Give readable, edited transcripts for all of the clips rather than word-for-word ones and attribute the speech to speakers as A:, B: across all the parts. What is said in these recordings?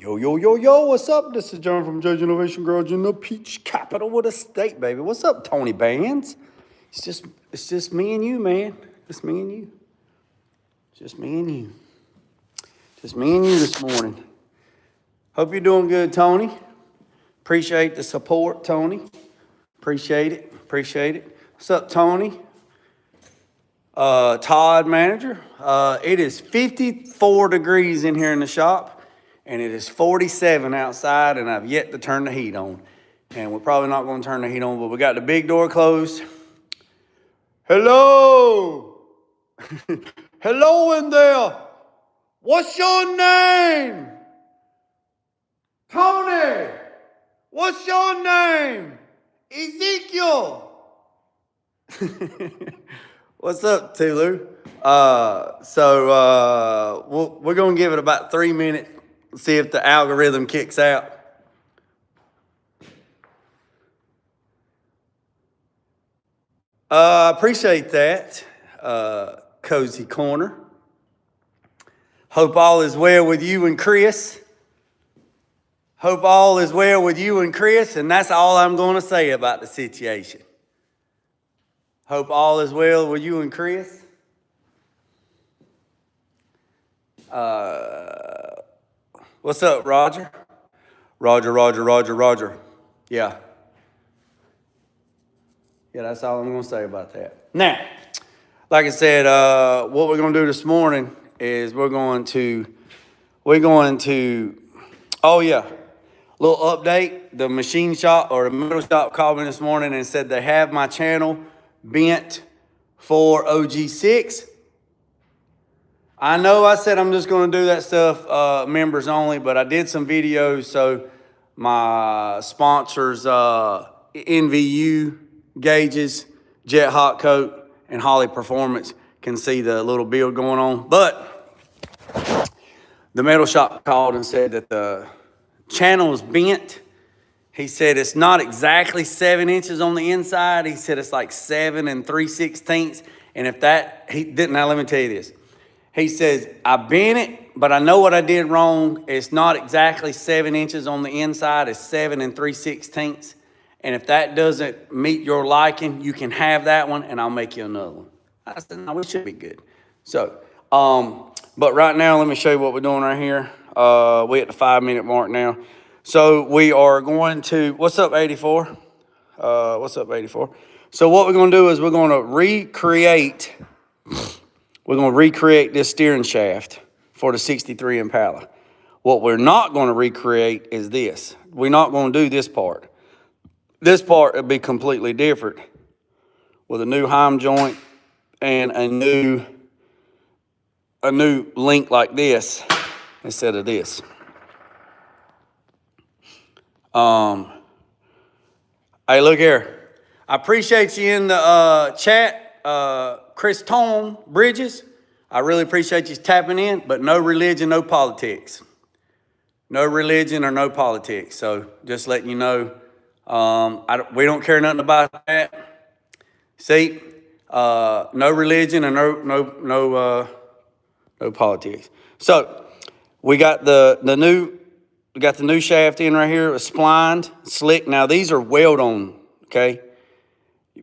A: Yo, yo, yo, yo, what's up? This is John from Judge Innovation Garage in the Peach Capital of the state, baby. What's up, Tony Bands? It's just me and you, man. Just me and you. Just me and you. Just me and you this morning. Hope you're doing good, Tony. Appreciate the support, Tony. Appreciate it. Appreciate it. What's up, Tony? Todd, manager. It is 54 degrees in here in the shop. And it is 47 outside, and I've yet to turn the heat on. And we're probably not going to turn the heat on, but we got the big door closed. Hello! Hello in there! What's your name? Tony! What's your name? Ezekiel! What's up, Tulu? We're going to give it about 3 minutes. See if the algorithm kicks out. Appreciate that, Cozy Corner. Hope all is well with you and Chris. Hope all is well with you and Chris, and that's all I'm going to say about the situation. Hope all is well with you and Chris. What's up, Roger? Roger. Yeah. Yeah, that's all I'm going to say about that. Now, like I said, what we're going to do this morning is we're going to, oh yeah, little update. The machine shop or the metal shop called me this morning and said they have my channel bent for OG6. I know I said I'm just going to do that stuff members only, but I did some videos so my sponsors, NVU, Gauges, Jet Hot Coat, and Holly Performance can see the little build going on. But the metal shop called and said that the channel is bent. He said it's not exactly 7 inches on the inside. He said it's like 7 3/16. And if that, he didn't, now let me tell you this. He says, I bent it, but I know what I did wrong. It's not exactly 7 inches on the inside. It's 7 3/16. And if that doesn't meet your liking, you can have that one and I'll make you another one. I said, no, we should be good. So, but right now, let me show you what we're doing right here. We're at the 5-minute mark now. So we are going to, what's up, 84? What's up, 84? So what we're going to do is we're going to recreate this steering shaft for the 63 Impala. What we're not going to recreate is this. We're not going to do this part. This part will be completely different with a new heim joint and a new link like this instead of this. Hey, look here. I appreciate you in the chat, Chris Tone Bridges. I really appreciate you tapping in, but no religion, no politics. No religion or no politics. So just letting you know, we don't care nothing about that. See, no religion and no politics. So we got the new shaft in right here, splined, slick. Now these are weld on, okay?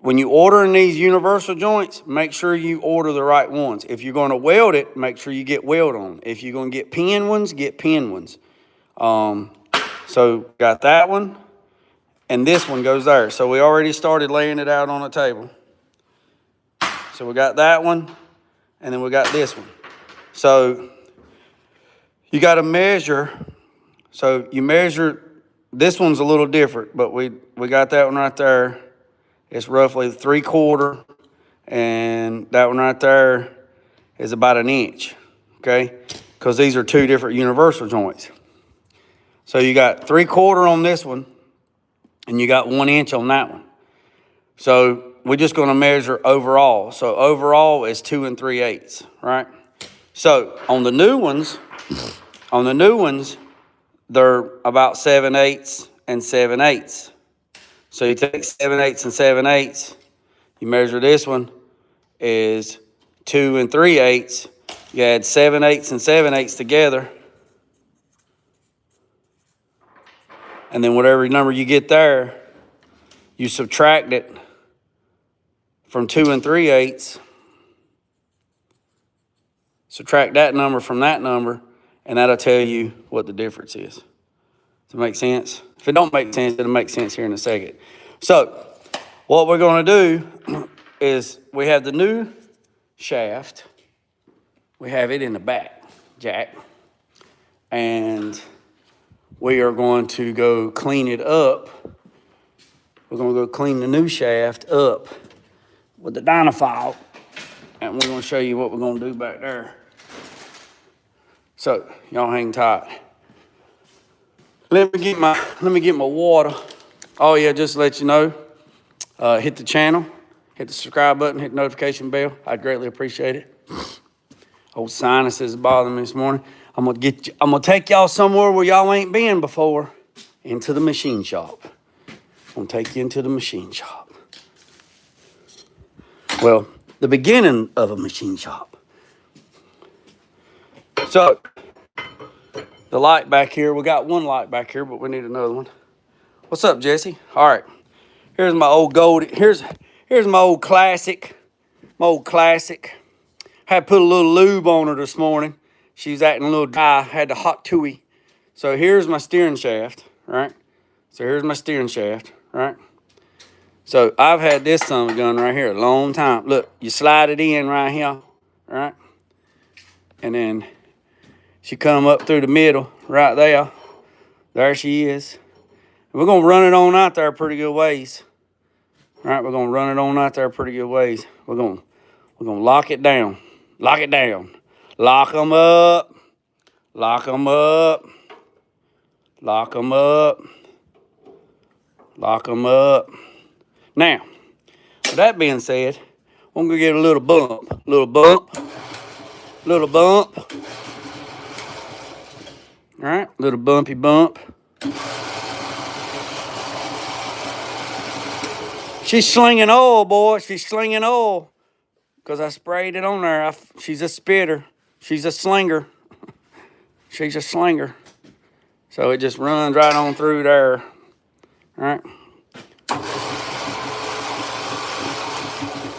A: When you ordering these universal joints, make sure you order the right ones. If you're going to weld it, make sure you get weld on. If you're going to get pin ones, get pin ones. So got that one, and this one goes there. So we already started laying it out on the table. So we got that one, and then we got this one. So you got to measure. So you measure, this one's a little different, but we got that one right there. It's roughly 3/4, and that one right there is about 1 inch, okay? Because these are 2 different universal joints. So you got 3/4 on this one, and you got 1 inch on that one. So we're just going to measure overall. So overall is 2 3/8, right? So on the new ones, they're about 7/8 and 7/8. So you take 7/8 and 7/8, you measure this one is 2 3/8. You add 7/8 and 7/8 together, And then whatever number you get there, you subtract it from 2 3/8. Subtract that number from that number, and that'll tell you what the difference is. Does it make sense? If it don't make sense, it'll make sense here in a second. So what we're going to do is we have the new shaft. We have it in the back, jack. And we are going to go clean it up. We're going to go clean the new shaft up with the Dynafile. And we're going to show you what we're going to do back there. So, y'all hang tight. Let me get my water. Oh yeah, just to let you know, hit the channel, hit the subscribe button, hit the notification bell. I'd greatly appreciate it. Old sinuses bothering me this morning. I'm gonna take y'all somewhere where y'all ain't been before, into the machine shop. I'm gonna take you into the machine shop. Well, the beginning of a machine shop. So, the light back here, we got one light back here, but we need another one. What's up, Jesse? All right, here's my old gold. Here's my old classic. Had put a little lube on her this morning. She was acting a little dry. Had the hot tui. So here's my steering shaft, right? So I've had this son of a gun right here a long time. Look, you slide it in right here, right? And then she come up through the middle right there. There she is. We're going to run it on out there pretty good ways. All right, we're going to run it on out there pretty good ways. We're going to lock it down. Lock it down. Lock them up. Lock them up. Lock them up. Lock them up. Now, with that being said, I'm going to get a little bump. Little bump. All right, little bumpy bump. She's slinging oil, boy. She's slinging oil. Because I sprayed it on there. She's a spitter. She's a slinger. She's a slinger. So it just runs right on through there. All right.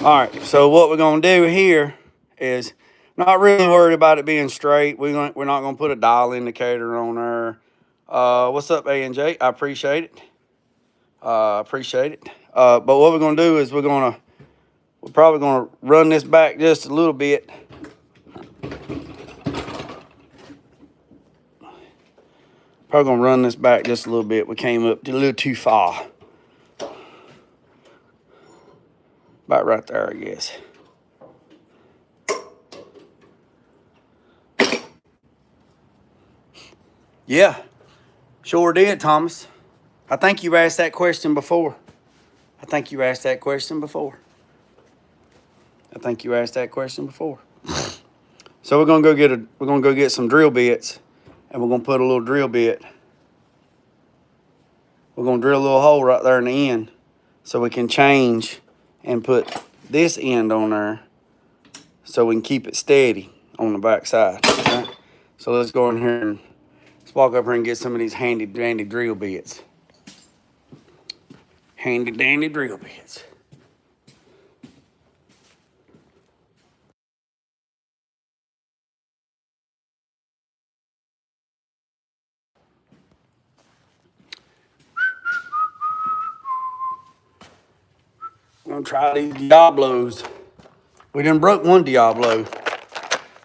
A: All right, so what we're going to do here is not really worried about it being straight. We're not going to put a dial indicator on there. What's up, A&J? I appreciate it. But what we're going to do is we're probably going to run this back just a little bit. Probably going to run this back just a little bit. We came up a little too far. About right there, I guess. Yeah, sure did, Thomas. I think you asked that question before. So we're gonna go get some drill bits, and we're gonna put a little drill bit. We're gonna drill a little hole right there in the end, so we can change and put this end on there, so we can keep it steady on the back side. Right? So let's go in here and let's walk up here and get some of these handy dandy drill bits. Handy dandy drill bits. I'm gonna try these Diablos. We done broke one Diablo.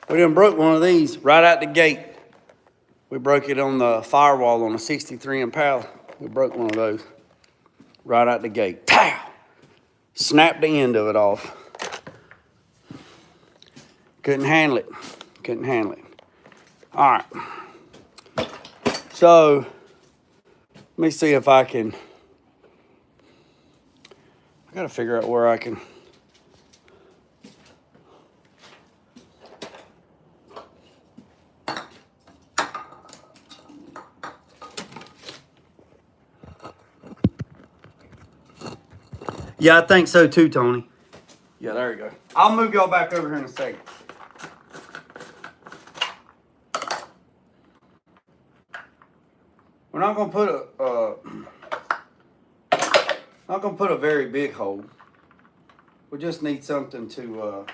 A: We done broke one of these right out the gate. We broke it on the firewall on a 63 Impala. We broke one of those right out the gate. Pow! Snapped the end of it off. Couldn't handle it. All right. So, let me see if I can. I gotta figure out where I can. Yeah, I think so too, Tony. Yeah, there you go. I'll move y'all back over here in a second. We're not gonna put a very big hole. We just need something to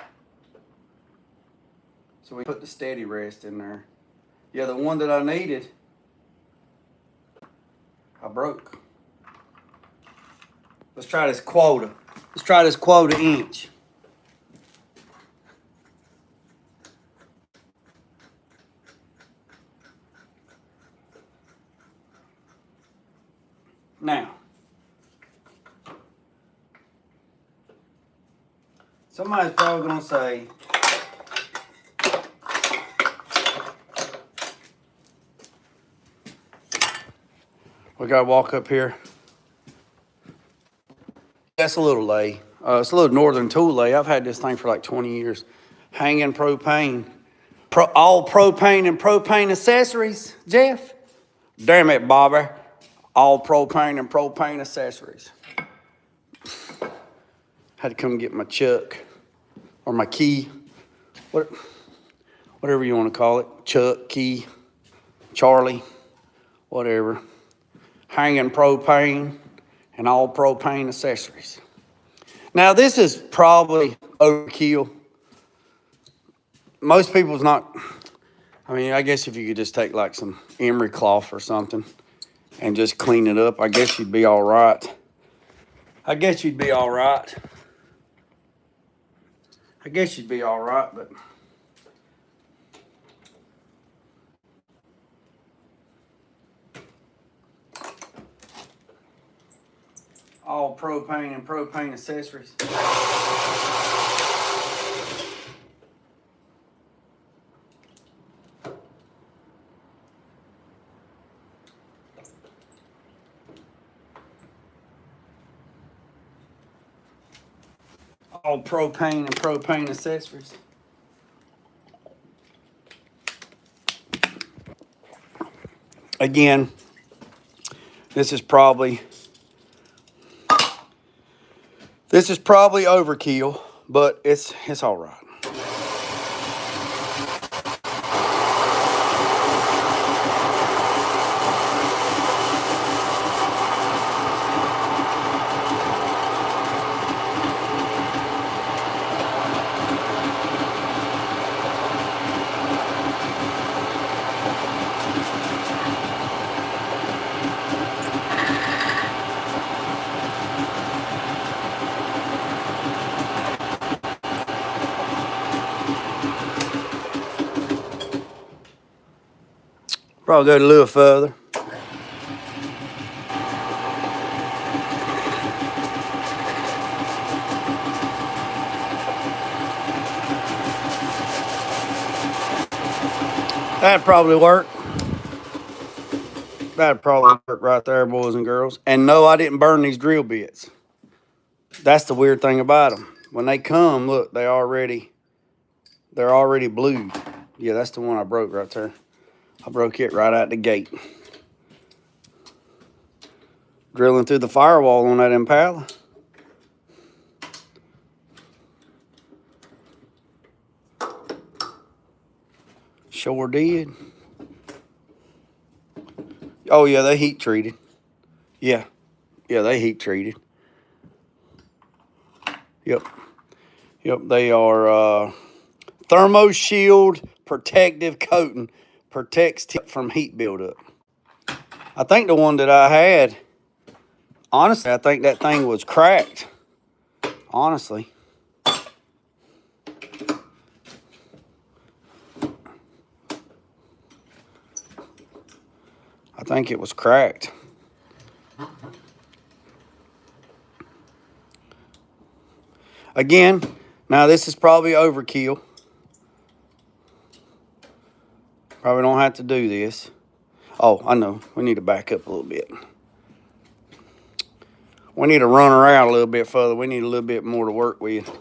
A: so we put the steady rest in there. Yeah, the one that I needed, I broke. Let's try this quota. Let's try this quota inch. Now, somebody's probably gonna say, we gotta walk up here. That's a little Lathe. It's a little Northern Tool Lathe. I've had this thing for like 20 years. Hanging propane. All propane and propane accessories, Jeff. Damn it, Bobby. All propane and propane accessories. Had to come get my chuck or my key. Whatever you want to call it. Chuck, key, Charlie, whatever. Hanging propane and all propane accessories. Now this is probably overkill. Most people's not, I mean, I guess if you could just take like some emery cloth or something and just clean it up, I guess you'd be all right. I guess you'd be all right. But all propane and propane accessories. All propane and propane accessories. Again, this is probably overkill, but it's all right. Probably go a little further. That'd probably work. That'd probably work right there, boys and girls. And no, I didn't burn these drill bits. That's the weird thing about them. When they come, look, they're already blued. Yeah, that's the one I broke right there. I broke it right out the gate. Drilling through the firewall on that Impala. Sure did. Oh yeah, they heat treated. Yeah, they heat treated. Yep, they are thermo shield protective coating. Protects tip from heat buildup. I think the one that I had, honestly, I think that thing was cracked. Honestly. I think it was cracked. Again, now this is probably overkill. Probably don't have to do this. Oh, I know. We need to back up a little bit. We need to run around a little bit further. We need a little bit more to work with.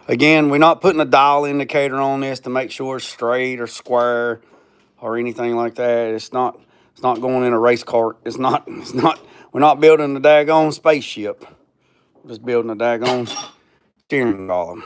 A: Again, we're not putting a dial indicator on this to make sure it's straight or square or anything like that. It's not going in a race cart. We're not building a daggone spaceship. Just building a daggone steering column.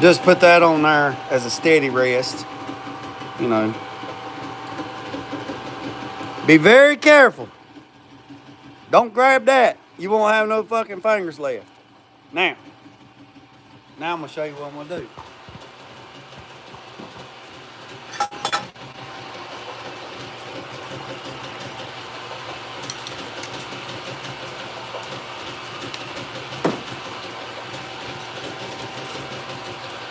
A: Just put that on there as a steady rest, you know. Be very careful. Don't grab that. You won't have no fucking fingers left. Now I'm gonna show you what I'm gonna do.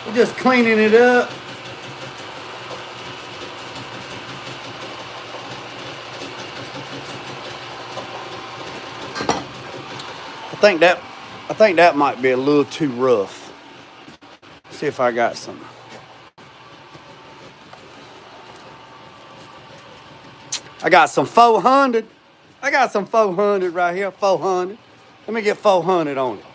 A: We're just cleaning it up. I think that might be a little too rough. See if I got some. I got some 400. I got some 400 right here, 400. Let me get 400 on it.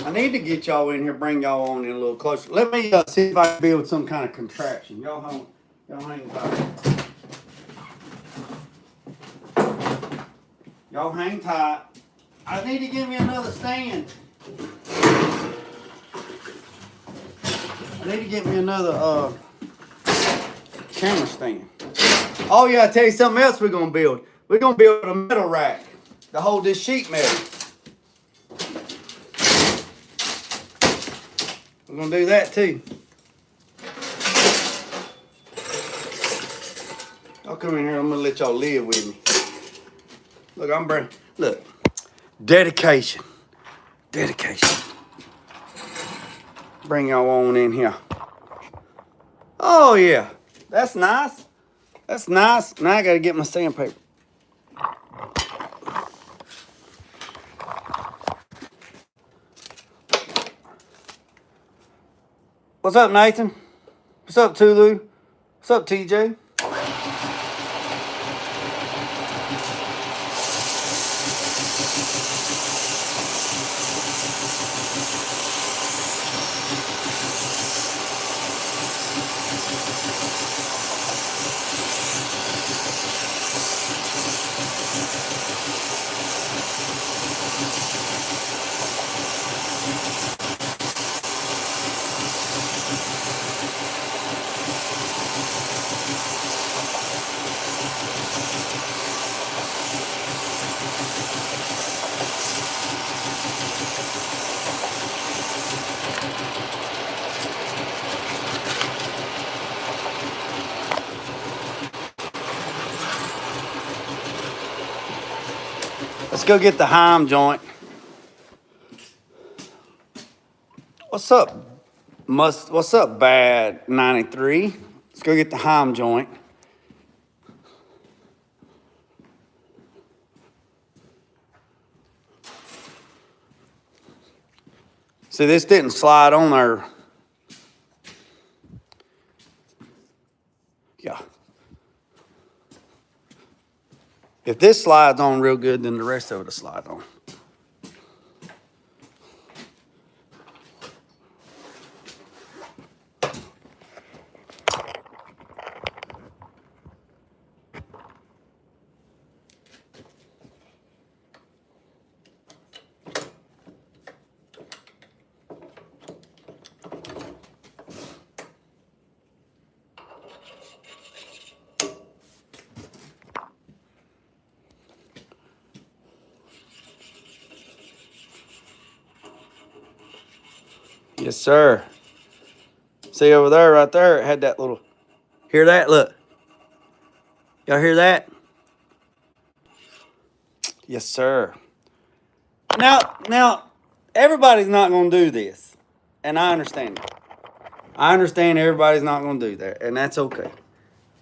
A: I need to get y'all in here, bring y'all on in a little closer. Let me see if I can build some kind of contraption. Y'all hang tight. Y'all hang tight. I need to give me another stand. I need to get me another camera stand. Oh yeah, I'll tell you something else we're gonna build. We're gonna build a metal rack to hold this sheet metal. We're gonna do that too. Y'all come in here, I'm gonna let y'all live with me. Look, dedication. Bring y'all on in here. Oh yeah, that's nice. That's nice. Now I gotta get my sandpaper. What's up, Nathan? What's up, Tulu? What's up, TJ? Let's go get the Heim joint. What's up? What's up, Bad 93? Let's go get the Heim joint. See, this didn't slide on there. Yeah. If this slides on real good, then the rest of it will slide on. Yes, sir. See over there, right there, it had that little, hear that? Look. Y'all hear that? Yes, sir. Now, everybody's not going to do this, and I understand it. I understand everybody's not going to do that, and that's okay.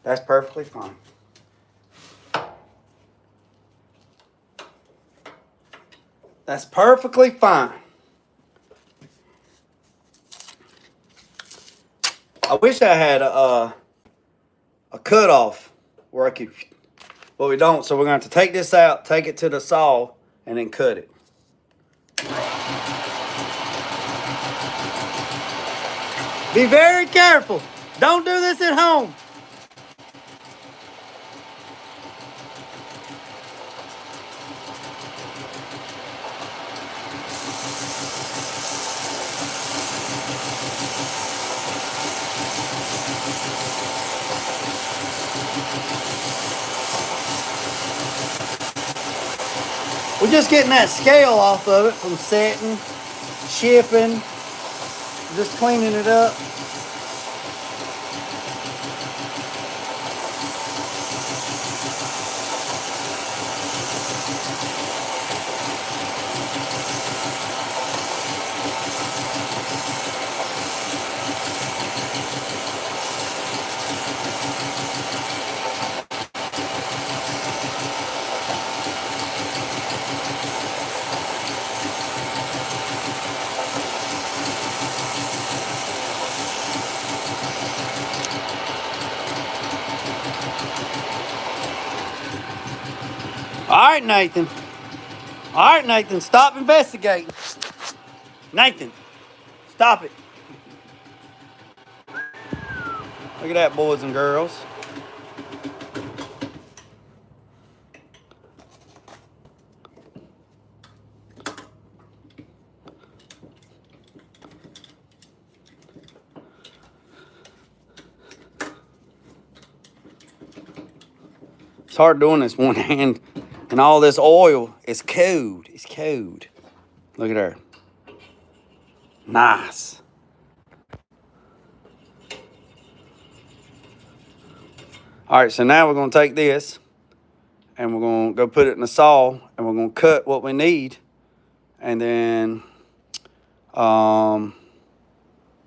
A: That's perfectly fine. That's perfectly fine. I wish I had a cutoff where I could, but we don't. So we're going to have to take this out, take it to the saw, and then cut it. Be very careful. Don't do this at home. We're just getting that scale off of it from setting, shipping, just cleaning it up. All right, Nathan. All right, Nathan, stop investigating. Nathan, stop it. Look at that, boys and girls. It's hard doing this one hand, and all this oil is cold. It's cold. Look at her. Nice. All right, so now we're going to take this, and we're going to go put it in the saw, and we're going to cut what we need, and then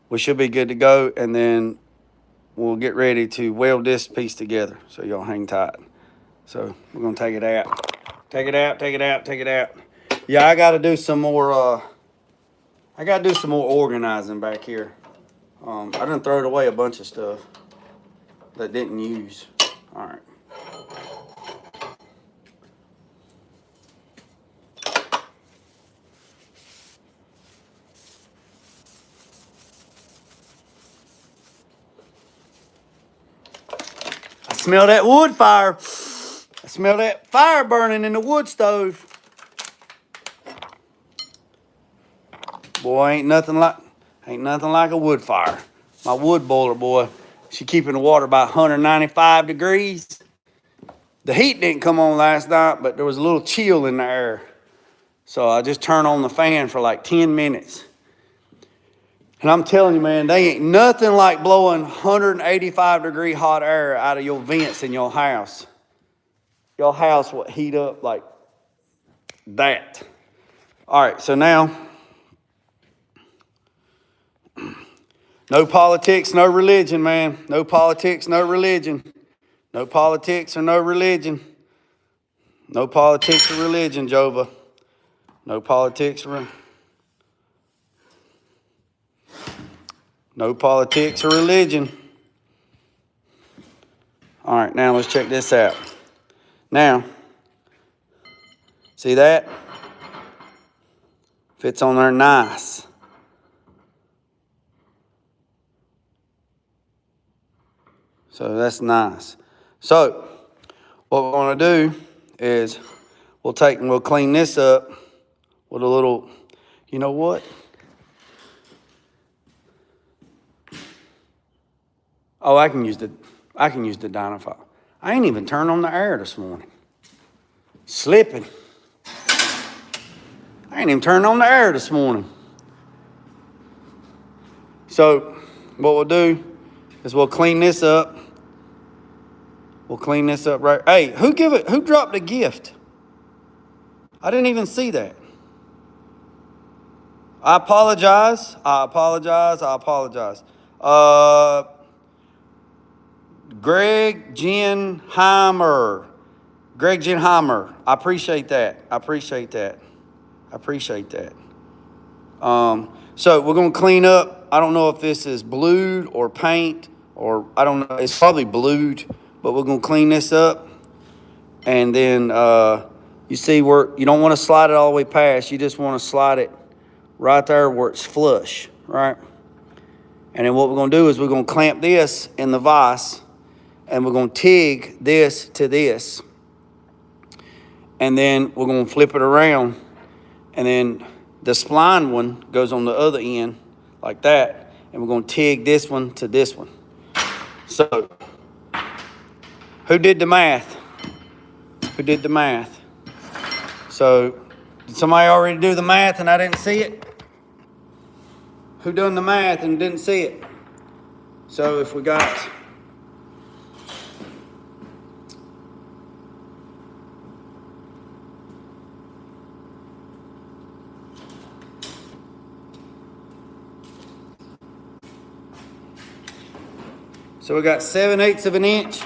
A: we should be good to go, and then we'll get ready to weld this piece together. So y'all hang tight. So we're going to take it out. Take it out, take it out, take it out. Yeah, I got to do some more, organizing back here. I done throwed away a bunch of stuff that didn't use. All right. I smell that wood fire. I smell that fire burning in the wood stove. Boy, ain't nothing like a wood fire. My wood boiler, boy, she keeping the water about 195 degrees. The heat didn't come on last night, but there was a little chill in the air. So I just turned on the fan for like 10 minutes. And I'm telling you, man, they ain't nothing like blowing 185 degree hot air out of your vents in your house. Your house will heat up like that. All right, so now, no politics, no religion, man. No politics, no religion. No politics or no religion. No politics or religion, Jova. No politics or... No politics or religion. All right, now let's check this out. Now, see that? Fits on there nice. So that's nice. So, what we're going to do is we'll take and we'll clean this up with a little, you know what? Oh, I can use the Dynafile. I ain't even turned on the air this morning. Slipping. I ain't even turned on the air this morning. So what we'll do is we'll clean this up. We'll clean this up right. Hey, who dropped a gift? I didn't even see that. I apologize. Greg Genheimer. I appreciate that. I appreciate that. So we're going to clean up. I don't know if this is blued or paint, or I don't know. It's probably blued, but we're going to clean this up. And then you see where you don't want to slide it all the way past. You just want to slide it right there where it's flush, right? And then what we're going to do is we're going to clamp this in the vise, and we're going to TIG this to this. And then we're going to flip it around, and then the spline one goes on the other end like that, and we're going to TIG this one to this one. So who did the math? Who did the math? So did somebody already do the math and I didn't see it? Who done the math and didn't see it? So if we got So we got 7/8 of an inch.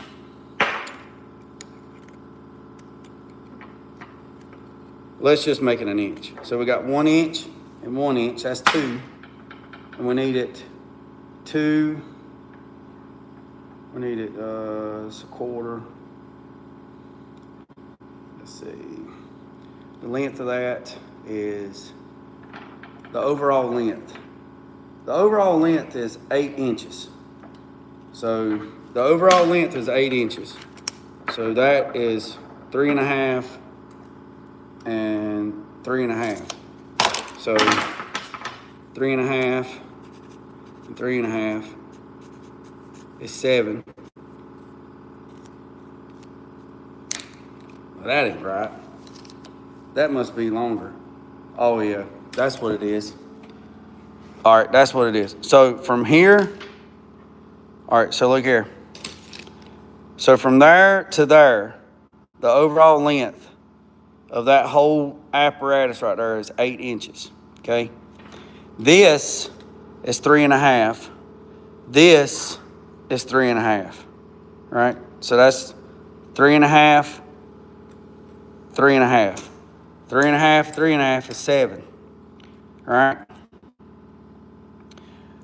A: Let's just make it an inch. So we got 1 inch and 1 inch, that's 2. And we need it 2, we need it, it's a quarter. Let's see. The length of that is the overall length. The overall length is 8 inches. So the overall length is 8 inches. So that is 3.5 and 3.5. So 3.5 and 3.5 is 7. Well, that ain't right. That must be longer. Oh yeah, that's what it is. All right, that's what it is. So from here, all right, so look here. So from there to there, the overall length of that whole apparatus right there is 8 inches, okay? This is 3.5. This is 3.5, right? So that's 3.5, 3.5. 3.5, 3.5 is 7, all right?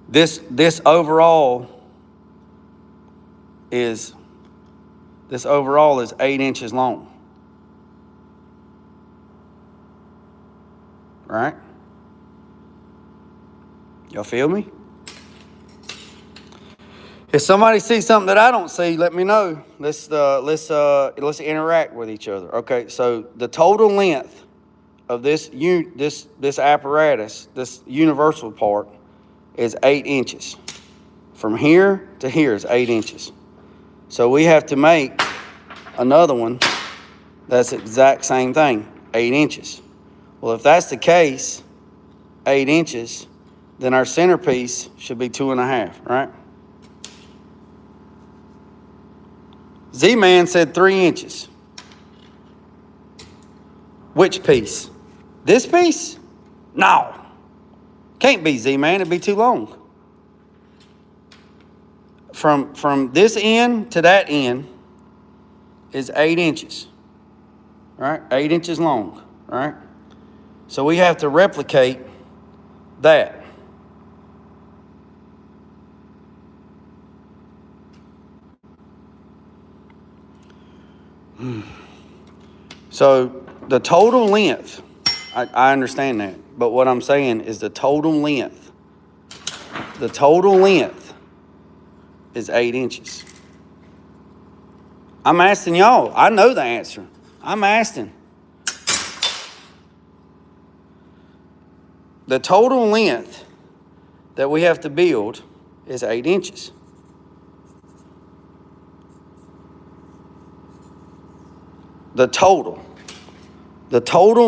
A: This overall is 8 inches long. Right? Y'all feel me? If somebody sees something that I don't see, let me know. Let's interact with each other. Okay, so the total length of this apparatus, this universal part, is 8 inches. From here to here is 8 inches. So we have to make another one that's the exact same thing, 8 inches. Well, if that's the case, 8 inches, then our centerpiece should be 2.5, right? Z-Man said 3 inches. Which piece? This piece? No. Can't be, Z-Man, it'd be too long. From this end to that end is 8 inches, right? 8 inches long, right? So we have to replicate that. So the total length, I understand that, but what I'm saying is the total length is 8 inches. I'm asking y'all. I know the answer. I'm asking. The total length that we have to build is 8 inches. The total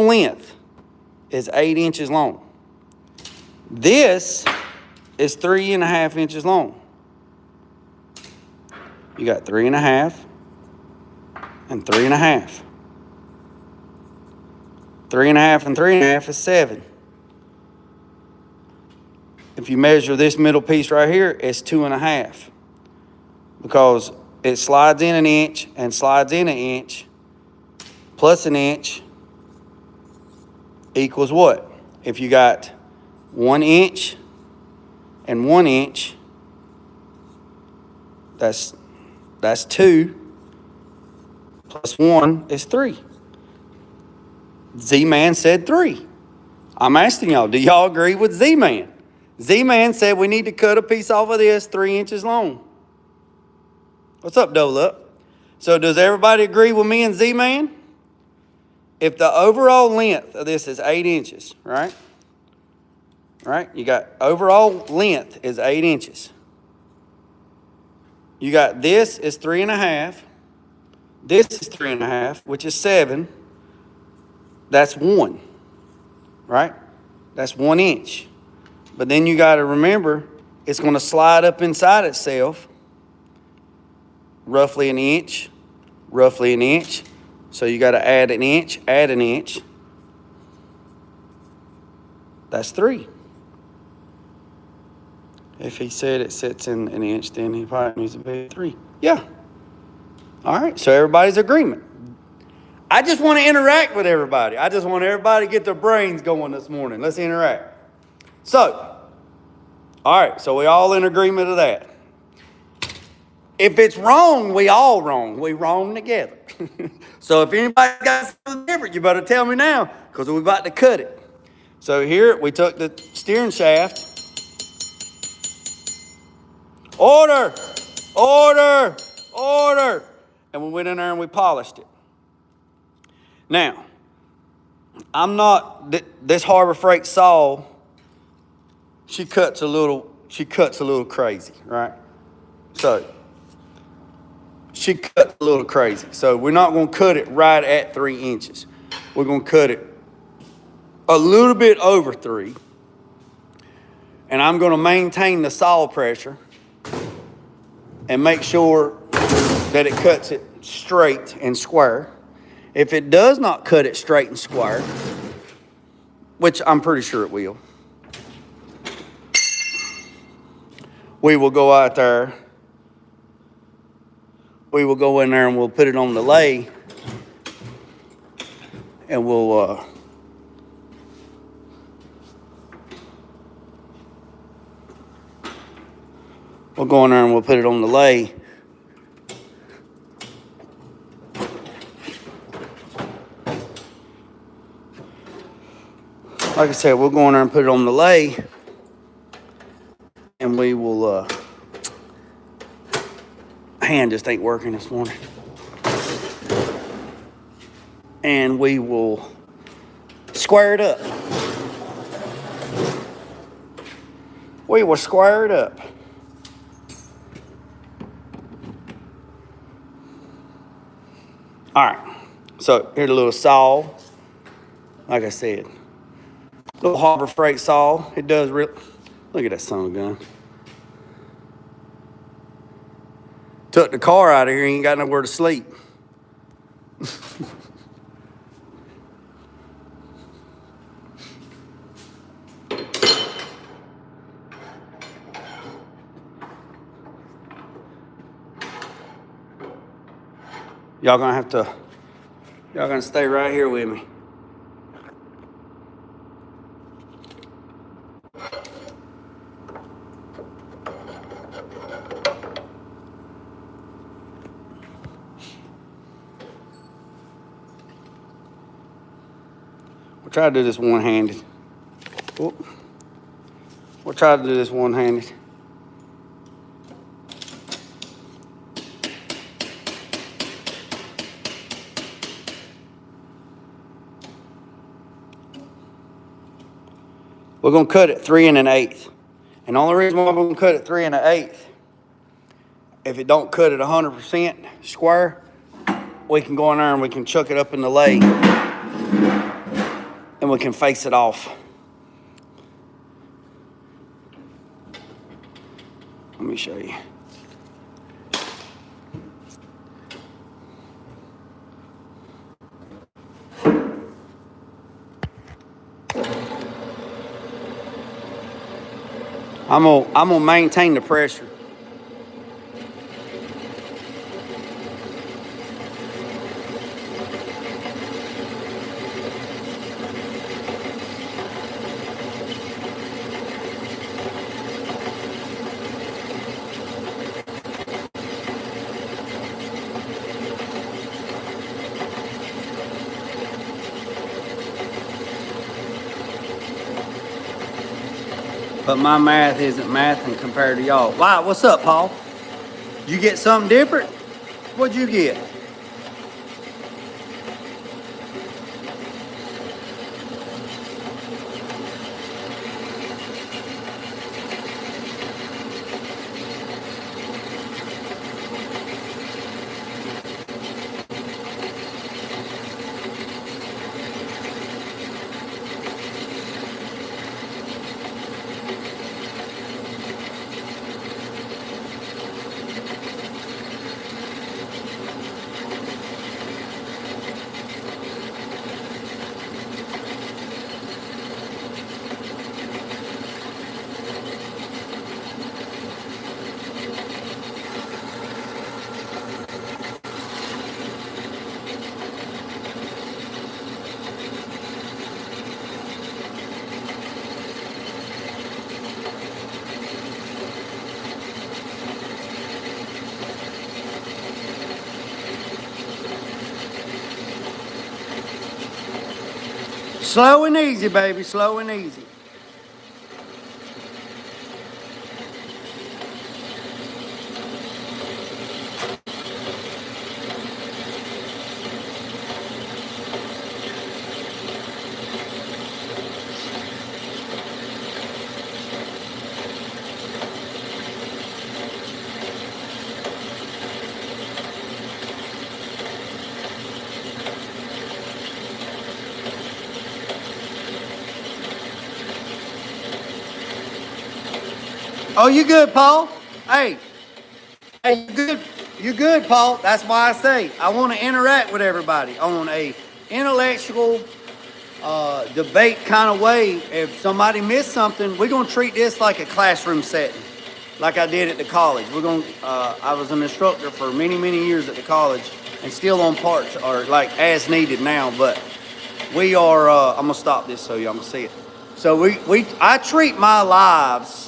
A: length is 8 inches long. This is 3.5 inches long. You got 3.5 and 3.5. 3.5 and 3.5 is 7. If you measure this middle piece right here, it's 2.5, because it slides in an inch and slides in an inch, plus an inch, equals what? If you got 1 inch and 1 inch, that's 2 plus 1 is 3. Z-Man said 3. I'm asking y'all, do y'all agree with Z-Man? Z-Man said we need to cut a piece off of this 3 inches long. What's up, Dole Up? So does everybody agree with me and Z-Man? If the overall length of this is 8 inches, right? Right? You got overall length is 8 inches. You got this is 3.5. This is 3.5, which is 7. That's 1, right? That's 1 inch. But then you got to remember, it's going to slide up inside itself roughly an inch, roughly an inch. So you got to add an inch, add an inch. That's 3. If he said it sits in an inch, then he probably needs to be 3. Yeah. All right, so everybody's agreement. I just want to interact with everybody. I just want everybody to get their brains going this morning. Let's interact. So, all right, so we all in agreement of that. If it's wrong, we all wrong. We wrong together. So if anybody got something different, you better tell me now, because we're about to cut it. So here we took the steering shaft. Order, order, order. And we went in there and we polished it. Now, I'm not, this Harbor Freight saw, she cuts a little crazy, right? So, she cuts a little crazy. So we're not going to cut it right at 3 inches. We're going to cut it a little bit over 3. And I'm going to maintain the saw pressure and make sure that it cuts it straight and square. If it does not cut it straight and square, which I'm pretty sure it will, we will go out there, we will go in there and we'll put it on the lathe and we'll go in there and we'll put it on the lathe. Like I said, we'll go in there and put it on the lathe, and we will, hand just ain't working this morning. And we will square it up. We will square it up. All right, so here's a little saw. Like I said, little Harbor Freight saw. It does real. Look at that son of a gun. Took the car out of here. Ain't got nowhere to sleep. Y'all gonna stay right here with me. We'll try to do this one-handed. We'll try to do this one-handed. We're going to cut it 3 1/8. And the only reason why we're going to cut it 3 1/8, if it don't cut it 100% square, we can go in there and we can chuck it up in the lathe and we can face it off. Let me show you. I'm gonna maintain the pressure. But my math isn't mathing compared to y'all. Wow, what's up, Paul? You get something different? What'd you get? Slow and easy, baby, slow and easy. Oh, you good, Paul? Hey, you good? You good, Paul? That's why I say I want to interact with everybody on a intellectual debate kind of way. If somebody missed something, we're gonna treat this like a classroom setting, like I did at the college. I was an instructor for many, many years at the college, and still on parts or like as needed now. But we are. I'm gonna stop this so y'all can see it. So I treat my lives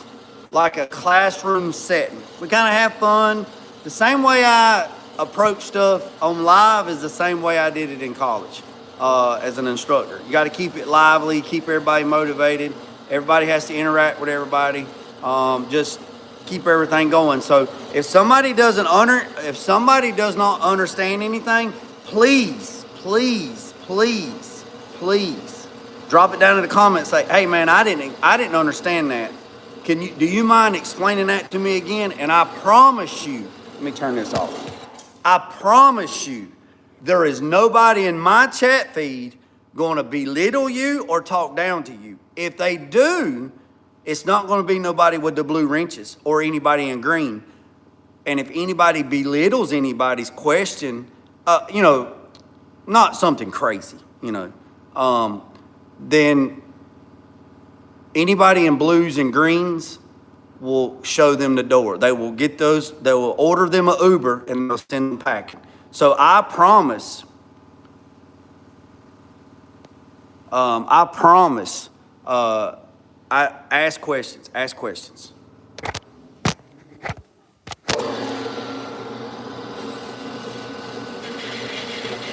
A: like a classroom setting. We kind of have fun. The same way I approach stuff on live is the same way I did it in college as an instructor. You got to keep it lively, keep everybody motivated. Everybody has to interact with everybody. Just keep everything going. So if somebody does not understand anything, please drop it down in the comments. Say, hey man, I didn't understand that. Do you mind explaining that to me again? And I promise you, let me turn this off. I promise you, there is nobody in my chat feed going to belittle you or talk down to you. If they do, it's not going to be nobody with the blue wrenches or anybody in green. And if anybody belittles anybody's question, not something crazy, then anybody in blues and greens will show them the door. They will get those, they will order them an Uber and they'll send them packing. So I promise, I ask questions.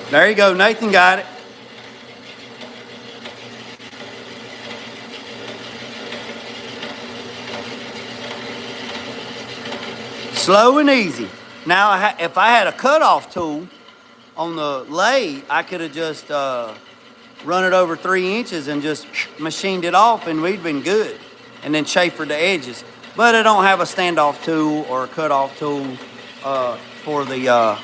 A: There you go, Nathan got it. Slow and easy. Now, if I had a cutoff tool on the lathe, I could have just run it over 3 inches and just machined it off and we'd been good. And then chamfered the edges. But I don't have a standoff tool or a cutoff tool for the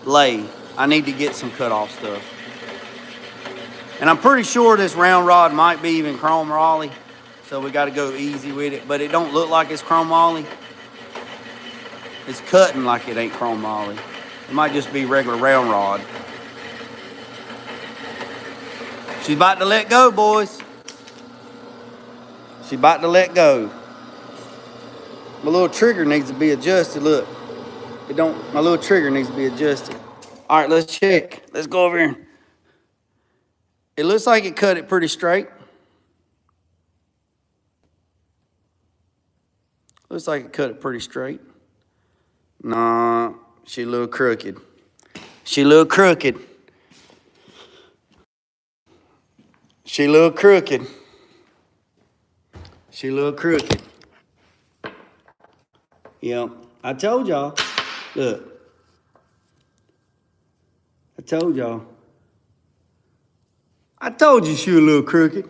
A: lathe. I need to get some cutoff stuff. And I'm pretty sure this round rod might be even chrome Raleigh. So we got to go easy with it, but it don't look like it's chrome Raleigh. It's cutting like it ain't chrome Raleigh. It might just be regular round rod. She's about to let go, boys. She's about to let go. My little trigger needs to be adjusted. Look, my little trigger needs to be adjusted. All right, let's check. Let's go over here. It looks like it cut it pretty straight. Looks like it cut it pretty straight. Nah, she a little crooked. She a little crooked. She a little crooked. She a little crooked. Yep. I told y'all. Look. I told y'all. I told you she was a little crooked.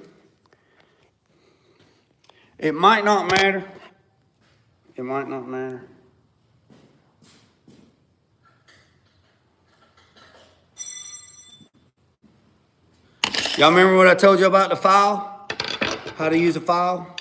A: It might not matter. It might not matter. Y'all remember what I told you about the file? How to use a file?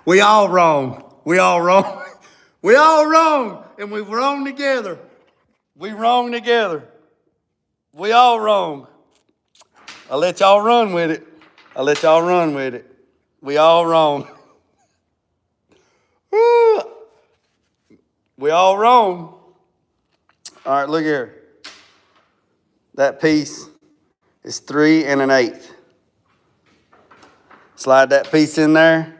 A: We all wrong. We all wrong. We all wrong. And we wrong together. We wrong together. We all wrong. I'll let y'all run with it. I'll let y'all run with it. We all wrong. Woo. We all wrong. All right, look here. That piece is 3 1/8. Slide that piece in there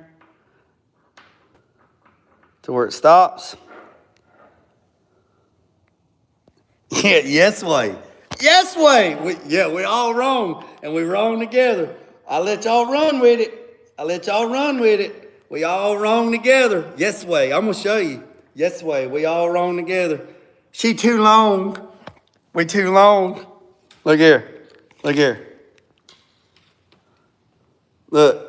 A: to where it stops. Yeah, yes way. Yes way. We all wrong, and we wrong together. I let y'all run with it. I let y'all run with it. We all wrong together. Yes way. I'm gonna show you. Yes way. We all wrong together. She too long. We too long. Look here. Look here. Look.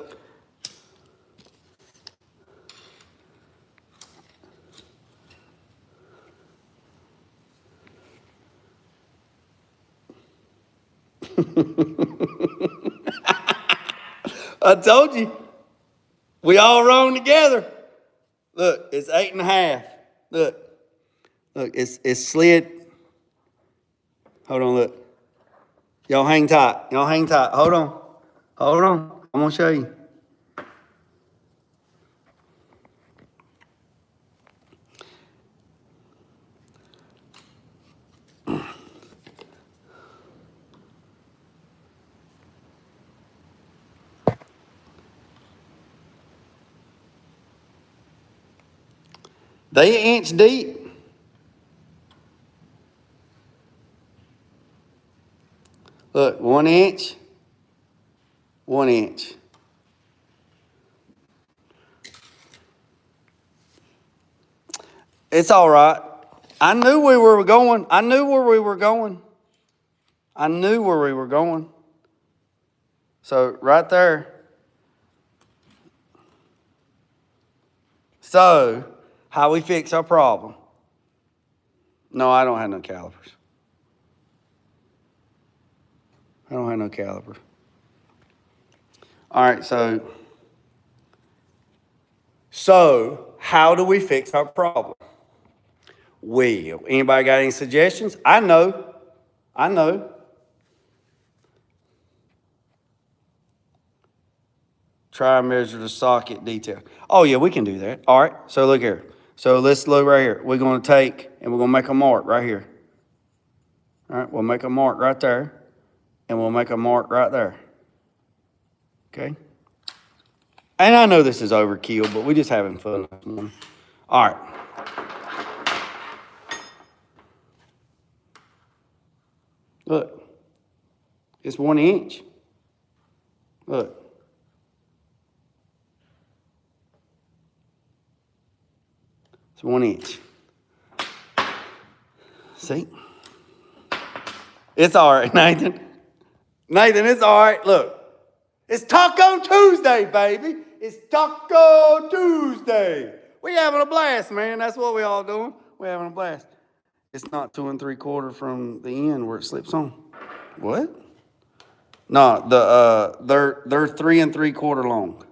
A: I told you. We all wrong together. Look, it's 8 1/2. Look, it's slid. Hold on, look. Y'all hang tight. Y'all hang tight. Hold on. Hold on. I'm gonna show you. They 1 inch deep. Look, 1 inch, 1 inch. It's all right. I knew we were going. I knew where we were going. I knew where we were going. So right there. So how we fix our problem? No, I don't have no calipers. I don't have no caliper. All right, so how do we fix our problem? Well, anybody got any suggestions? I know. Try and measure the socket detail. Oh yeah, we can do that. All right, so look here. So let's look right here. We're gonna take and we're gonna make a mark right here. All right, we'll make a mark right there, and we'll make a mark right there. Okay? And I know this is overkill, but we're just having fun this morning. All right. Look. It's 1 inch. Look. It's 1 inch. See? It's all right, Nathan. Nathan, it's all right. Look, it's Taco Tuesday, baby. It's Taco Tuesday. We having a blast, man. That's what we all doing. We having a blast. It's not 2 3/4 from the end where it slips on. What? No, they're 3 3/4 long.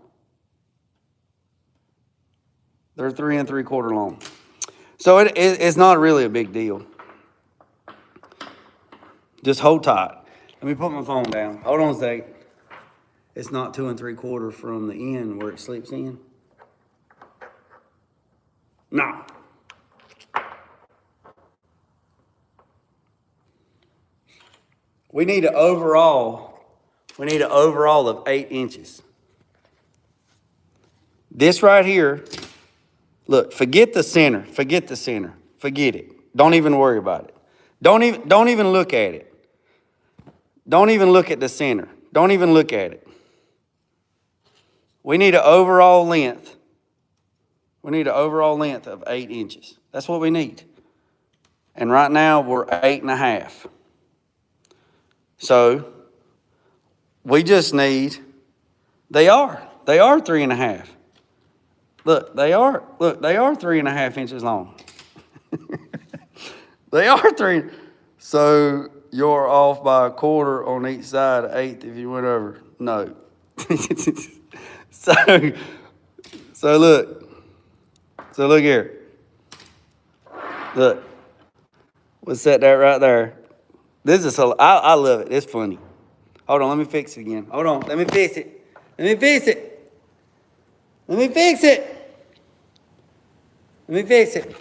A: They're 3 3/4 long. So it's not really a big deal. Just hold tight. Let me put my phone down. Hold on a second. It's not 2 3/4 from the end where it slips in. No. We need an overall of 8 inches. This right here, look, forget the center. Forget the center. Forget it. Don't even worry about it. Don't even look at it. Don't even look at the center. Don't even look at it. We need an overall length. We need an overall length of 8 inches. That's what we need. And right now we're 8 1/2. So we just need, they are 3 1/2. Look, they are 3 1/2 inches long. They are 3. So you're off by 1/4 on each side, 1/8 if you went over. No. So look here. Look, we'll set that right there. This is I love it. It's funny. Hold on, let me fix it again. Hold on, let me fix it. Let me fix it. Let me fix it. Let me fix it.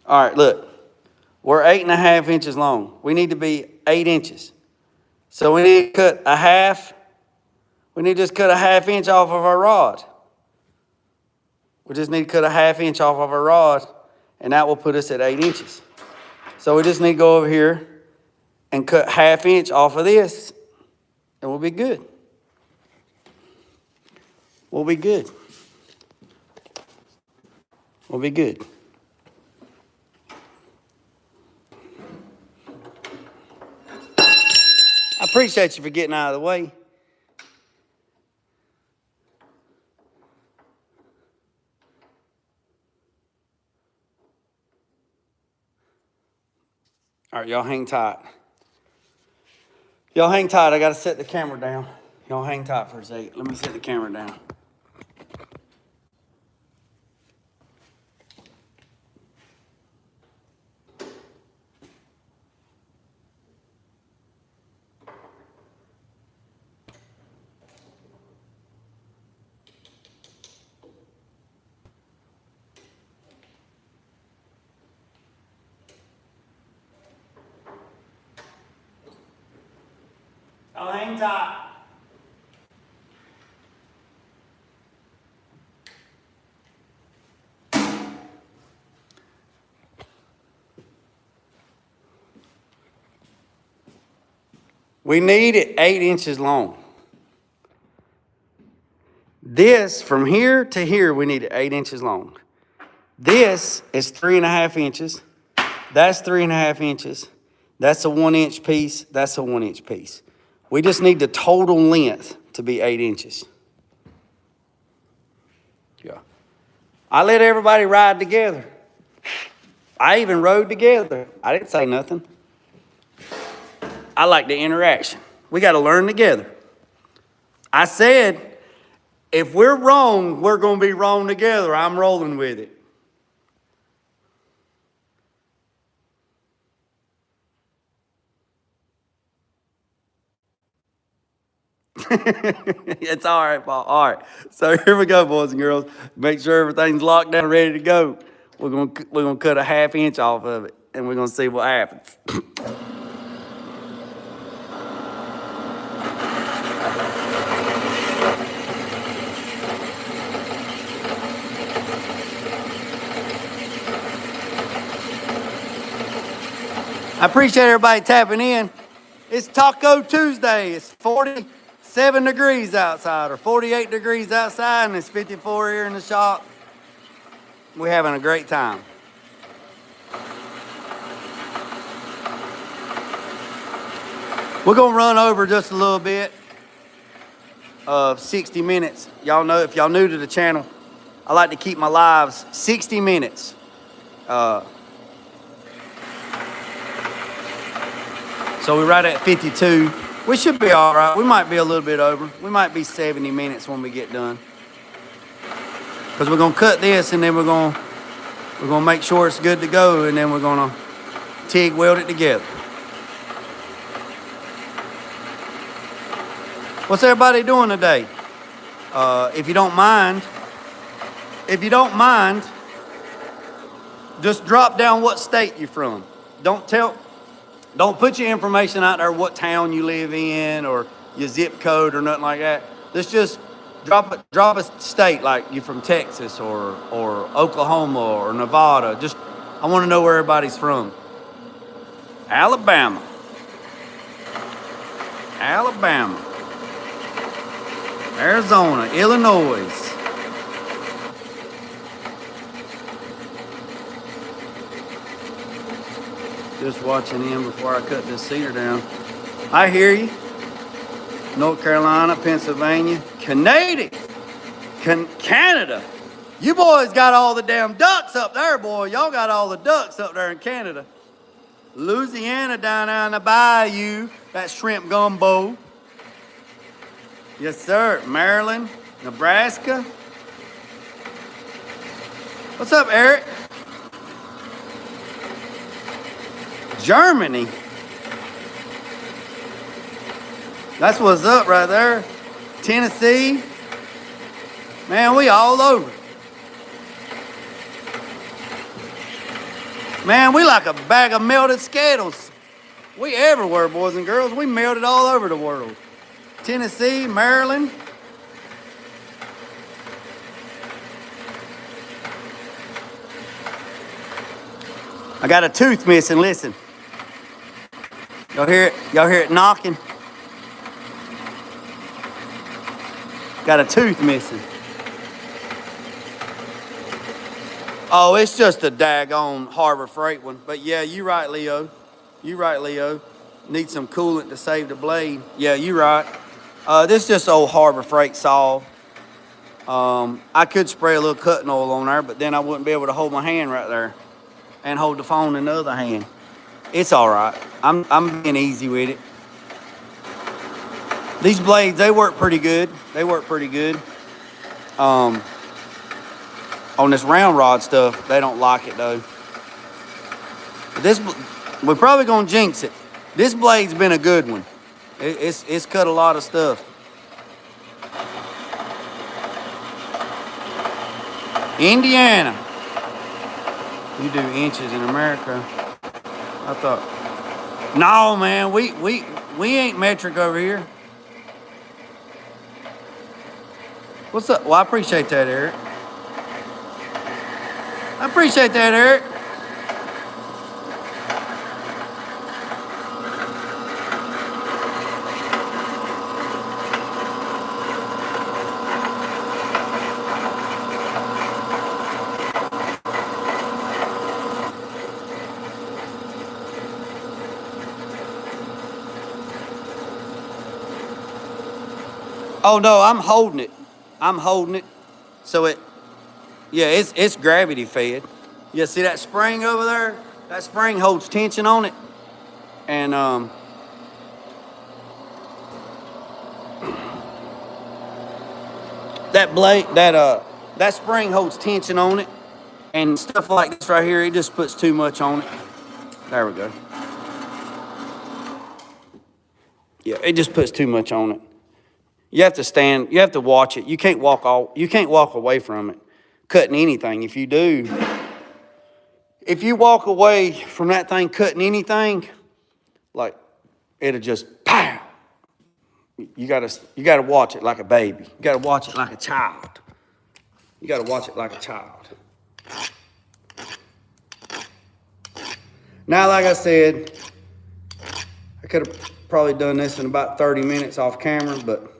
A: All right, look. We're 8 1/2 inches long. We need to be 8 inches. So we need to cut a half. We need to just cut a 1/2 inch off of our rod. We just need to cut a 1/2 inch off of our rod, and that will put us at 8 inches. So we just need to go over here and cut 1/2 inch off of this, and we'll be good. We'll be good. We'll be good. I appreciate you for getting out of the way. All right, y'all hang tight. Y'all hang tight. I got to set the camera down. Y'all hang tight for a second. Let me set the camera down. Y'all hang tight. We need it 8 inches long. This, from here to here, we need it 8 inches long. This is 3 1/2 inches. That's 3 1/2 inches. That's a 1 inch piece. That's a 1 inch piece. We just need the total length to be 8 inches. Yeah. I let everybody ride together. I even rode together. I didn't say nothing. I like the interaction. We got to learn together. I said, if we're wrong, we're going to be wrong together. I'm rolling with it. It's all right, Paul. All right. So here we go, boys and girls. Make sure everything's locked down, ready to go. We're gonna cut a 1/2 inch off of it, and we're gonna see what happens. I appreciate everybody tapping in. It's Taco Tuesday. It's 47 degrees outside, or 48 degrees outside, and it's 54 here in the shop. We're having a great time. We're gonna run over just a little bit of 60 minutes. Y'all know, if y'all new to the channel, I like to keep my lives 60 minutes. So we're right at 52. We should be all right. We might be a little bit over. We might be 70 minutes when we get done. Because we're gonna cut this and then we're gonna make sure it's good to go, and then we're gonna TIG weld it together. What's everybody doing today? If you don't mind, just drop down what state you're from. Don't put your information out there, what town you live in or your zip code or nothing like that. Let's just drop a state, like you're from Texas or Oklahoma or Nevada. Just, I want to know where everybody's from. Alabama. Arizona, Illinois. Just watching in before I cut this cedar down. I hear you. North Carolina, Pennsylvania, Canada. You boys got all the damn ducks up there, boy. Y'all got all the ducks up there in Canada. Louisiana down there in the bayou. That shrimp gumbo. Yes, sir. Maryland, Nebraska. What's up, Eric? Germany. That's what's up right there. Tennessee. Man, we all over. Man, we like a bag of melted Skittles. We everywhere, boys and girls. We melted all over the world. Tennessee, Maryland. I got a tooth missing, listen. Y'all hear it? Y'all hear it knocking? Got a tooth missing. Oh, it's just a daggone Harbor Freight one. But yeah, you right, Leo. You right, Leo. Need some coolant to save the blade. Yeah, you right. This is just old Harbor Freight saw. I could spray a little cutting oil on there, but then I wouldn't be able to hold my hand right there and hold the phone in the other hand. It's all right. I'm being easy with it. These blades, they work pretty good. On this round rod stuff, they don't like it though. But we're probably gonna jinx it. This blade's been a good one. It's cut a lot of stuff. Indiana. You do inches in America. I thought, no man, we ain't metric over here. What's up? Well, I appreciate that, Eric. I appreciate that, Eric. Oh no, I'm holding it. So it's gravity fed. You see that spring over there? That spring holds tension on it. And that spring holds tension on it. And stuff like this right here, it just puts too much on it. There we go. Yeah, it just puts too much on it. You have to stand, you have to watch it. You can't walk away from it, cutting anything. If you walk away from that thing cutting anything, like it'll just pow. You gotta watch it like a baby. You gotta watch it like a child. Now, like I said, I could have probably done this in about 30 minutes off camera, but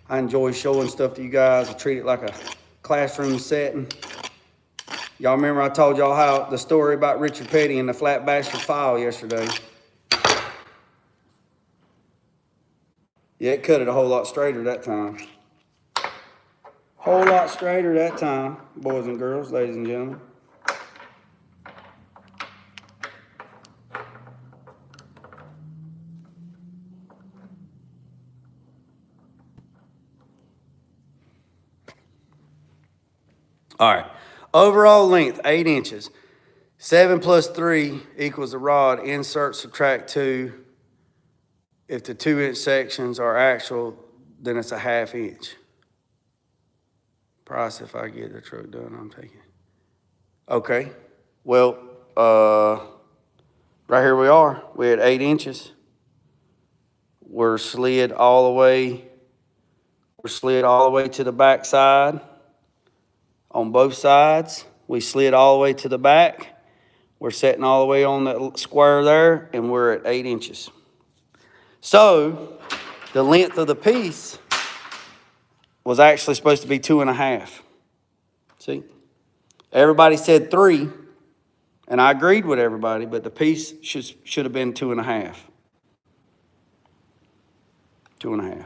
A: I enjoy showing stuff to you guys. I treat it like a classroom setting. Y'all remember I told y'all how the story about Richard Petty and the flat bastard file yesterday. Yeah, it cut it a whole lot straighter that time. Whole lot straighter that time, boys and girls, ladies and gentlemen. All right. Overall length, 8 inches. 7 plus 3 equals the rod. Insert, subtract 2. If the 2-inch sections are actual, then it's a 1/2 inch. Price if I get the truck done, I'm taking. Okay. Well, right here we are. We're at 8 inches. We're slid all the way. We're slid all the way to the back side. On both sides, we slid all the way to the back. We're sitting all the way on that square there, and we're at 8 inches. So the length of the piece was actually supposed to be 2.5. See? Everybody said 3, and I agreed with everybody, but the piece should have been 2.5. 2.5.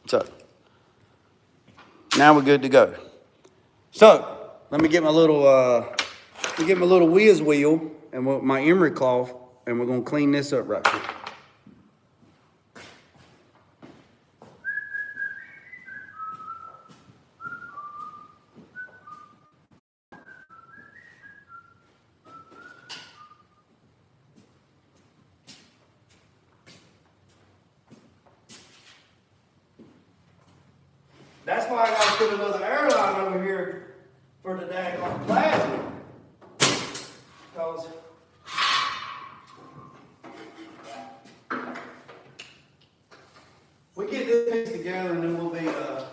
A: So now we're good to go. So let me get my little whiz wheel and my emery cloth, and we're gonna clean this up right quick. That's why I gotta put another airline over here for the daggone plasma. Because we get this piece together and then we'll be done.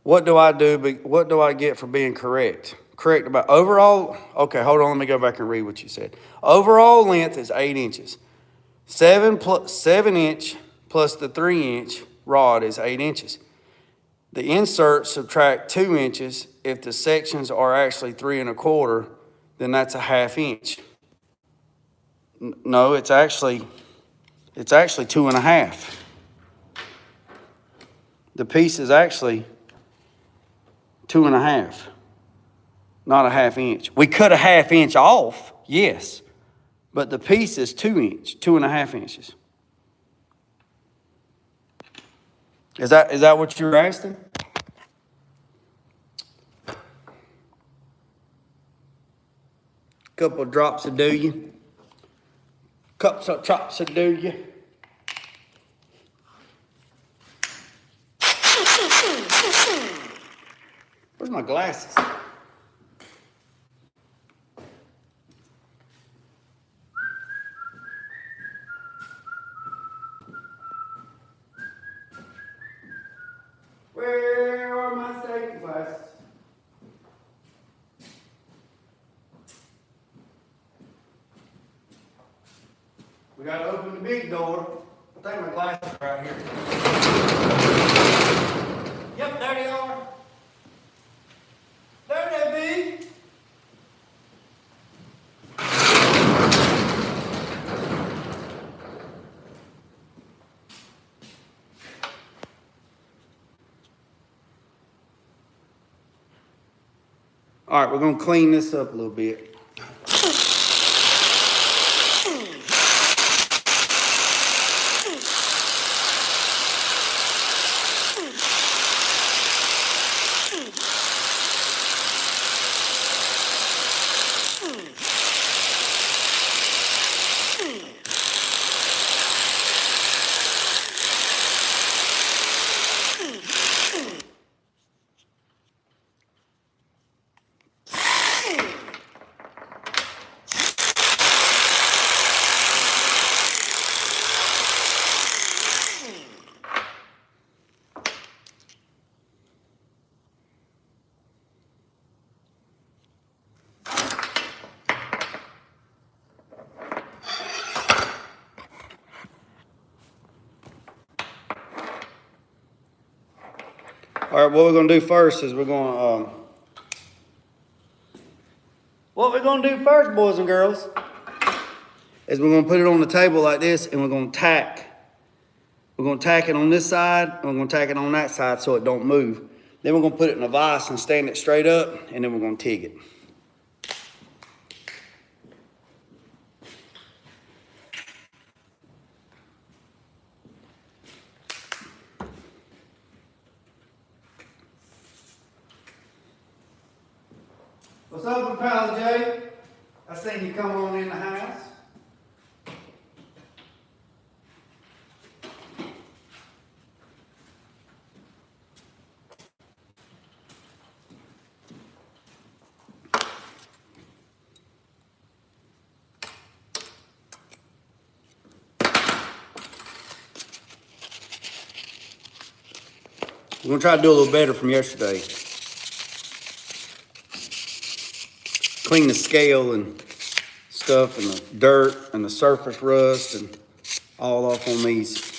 A: What do I do? What do I get for being correct? Correct about overall. Okay, hold on. Let me go back and read what you said. Overall length is 8 inches. 7 inch plus the 3 inch rod is 8 inches. The insert subtract 2 inches. If the sections are actually 3 1/4, then that's a 1/2 inch. No, it's actually 2.5. The piece is actually 2.5, not a 1/2 inch. We cut a 1/2 inch off, yes, but the piece is 2.5 inches. Is that what you're asking? Couple of drops will do you. Cups of drops will do you. Where's my glasses? Where are my safety glasses? We gotta open the big door. I think my glasses are right here. Yep, there they are. There they be. All right, we're gonna clean this up a little bit. All right, what we're gonna do first is we're gonna, boys and girls, is we're gonna put it on the table like this, and we're gonna tack. We're gonna tack it on this side, and we're gonna tack it on that side so it don't move. Then we're gonna put it in a vise and stand it straight up, and then we're gonna TIG it. What's up, pal Jay? I seen you come on in the house. We're gonna try to do a little better from yesterday. Clean the scale and stuff and the dirt and the surface rust and all off on these.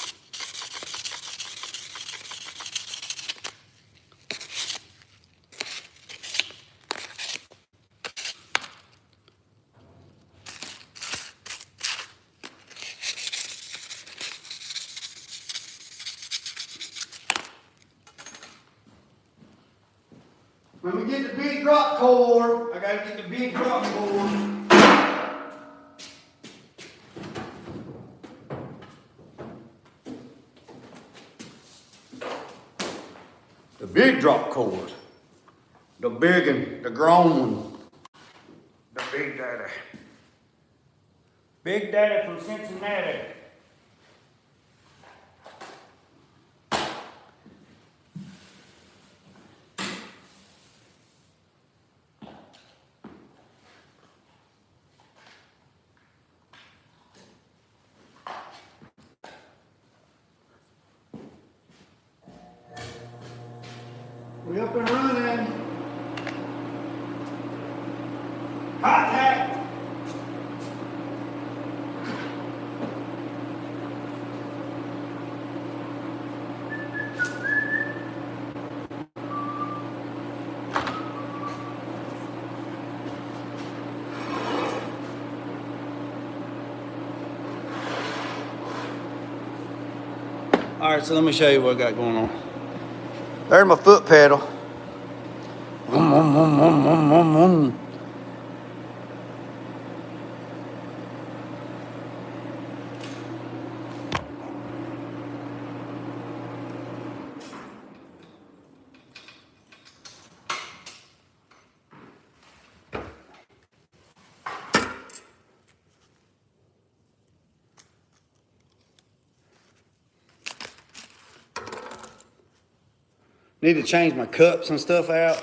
A: When we get the big drop cord, I gotta get the big drop cord. The big drop cord. The big and the grown one. The Big Daddy. Big Daddy from Cincinnati. We up and running. Contact. All right, so let me show you what I got going on. There's my foot pedal. Vroom, vroom, vroom, vroom, vroom, vroom, vroom. Need to change my cups and stuff out.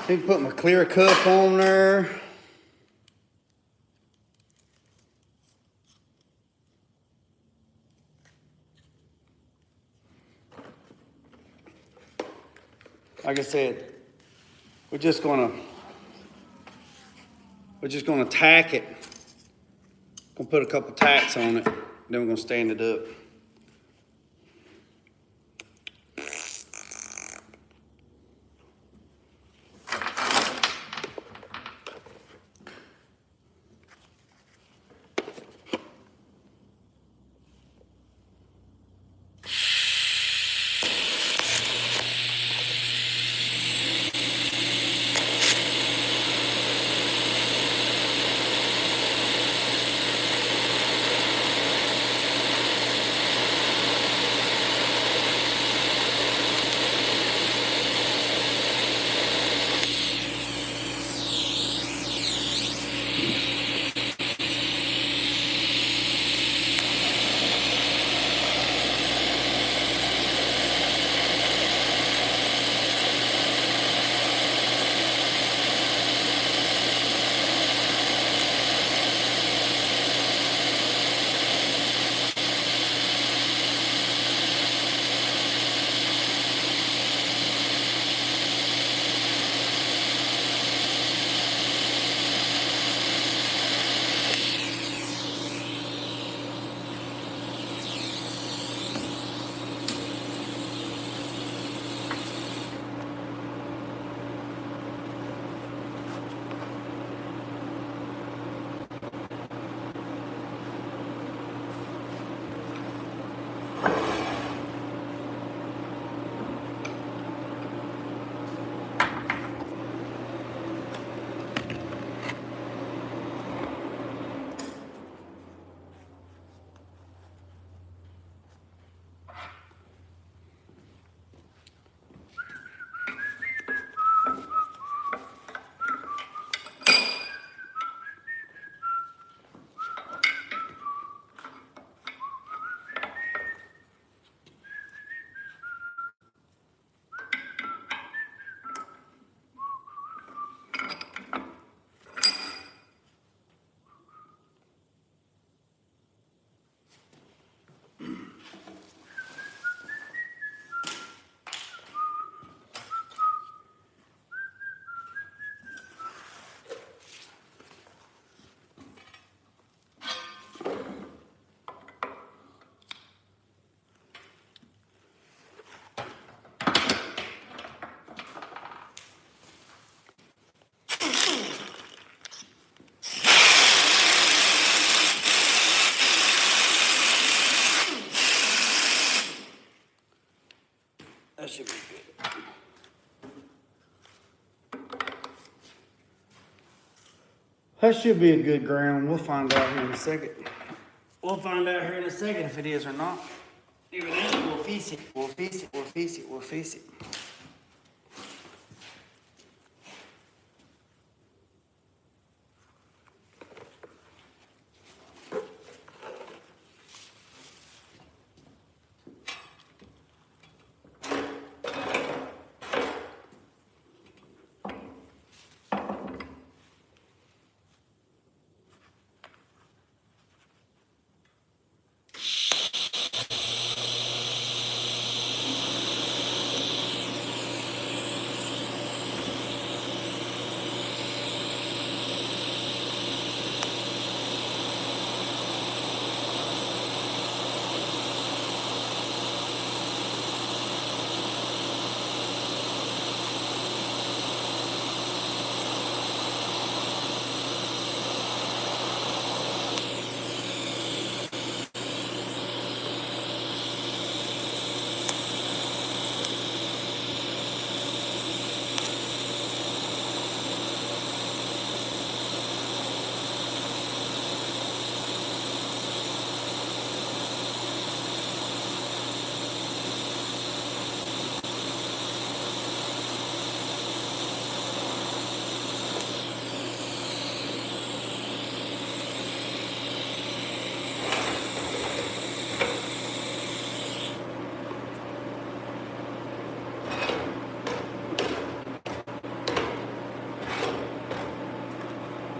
A: Need to put my clear cup on there. Like I said, we're just gonna tack it. Gonna put a couple tacks on it, then we're gonna stand it up. That should be a good ground. We'll find out here in a second. We'll find out here in a second if it is or not. If it ain't, we'll fix it. We'll fix it. We'll fix it. We'll fix it.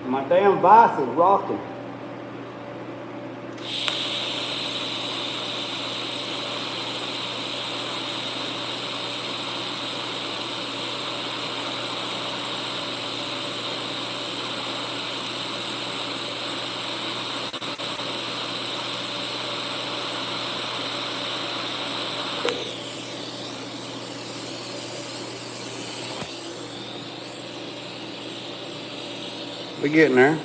A: My damn vise is rocking. We're getting there.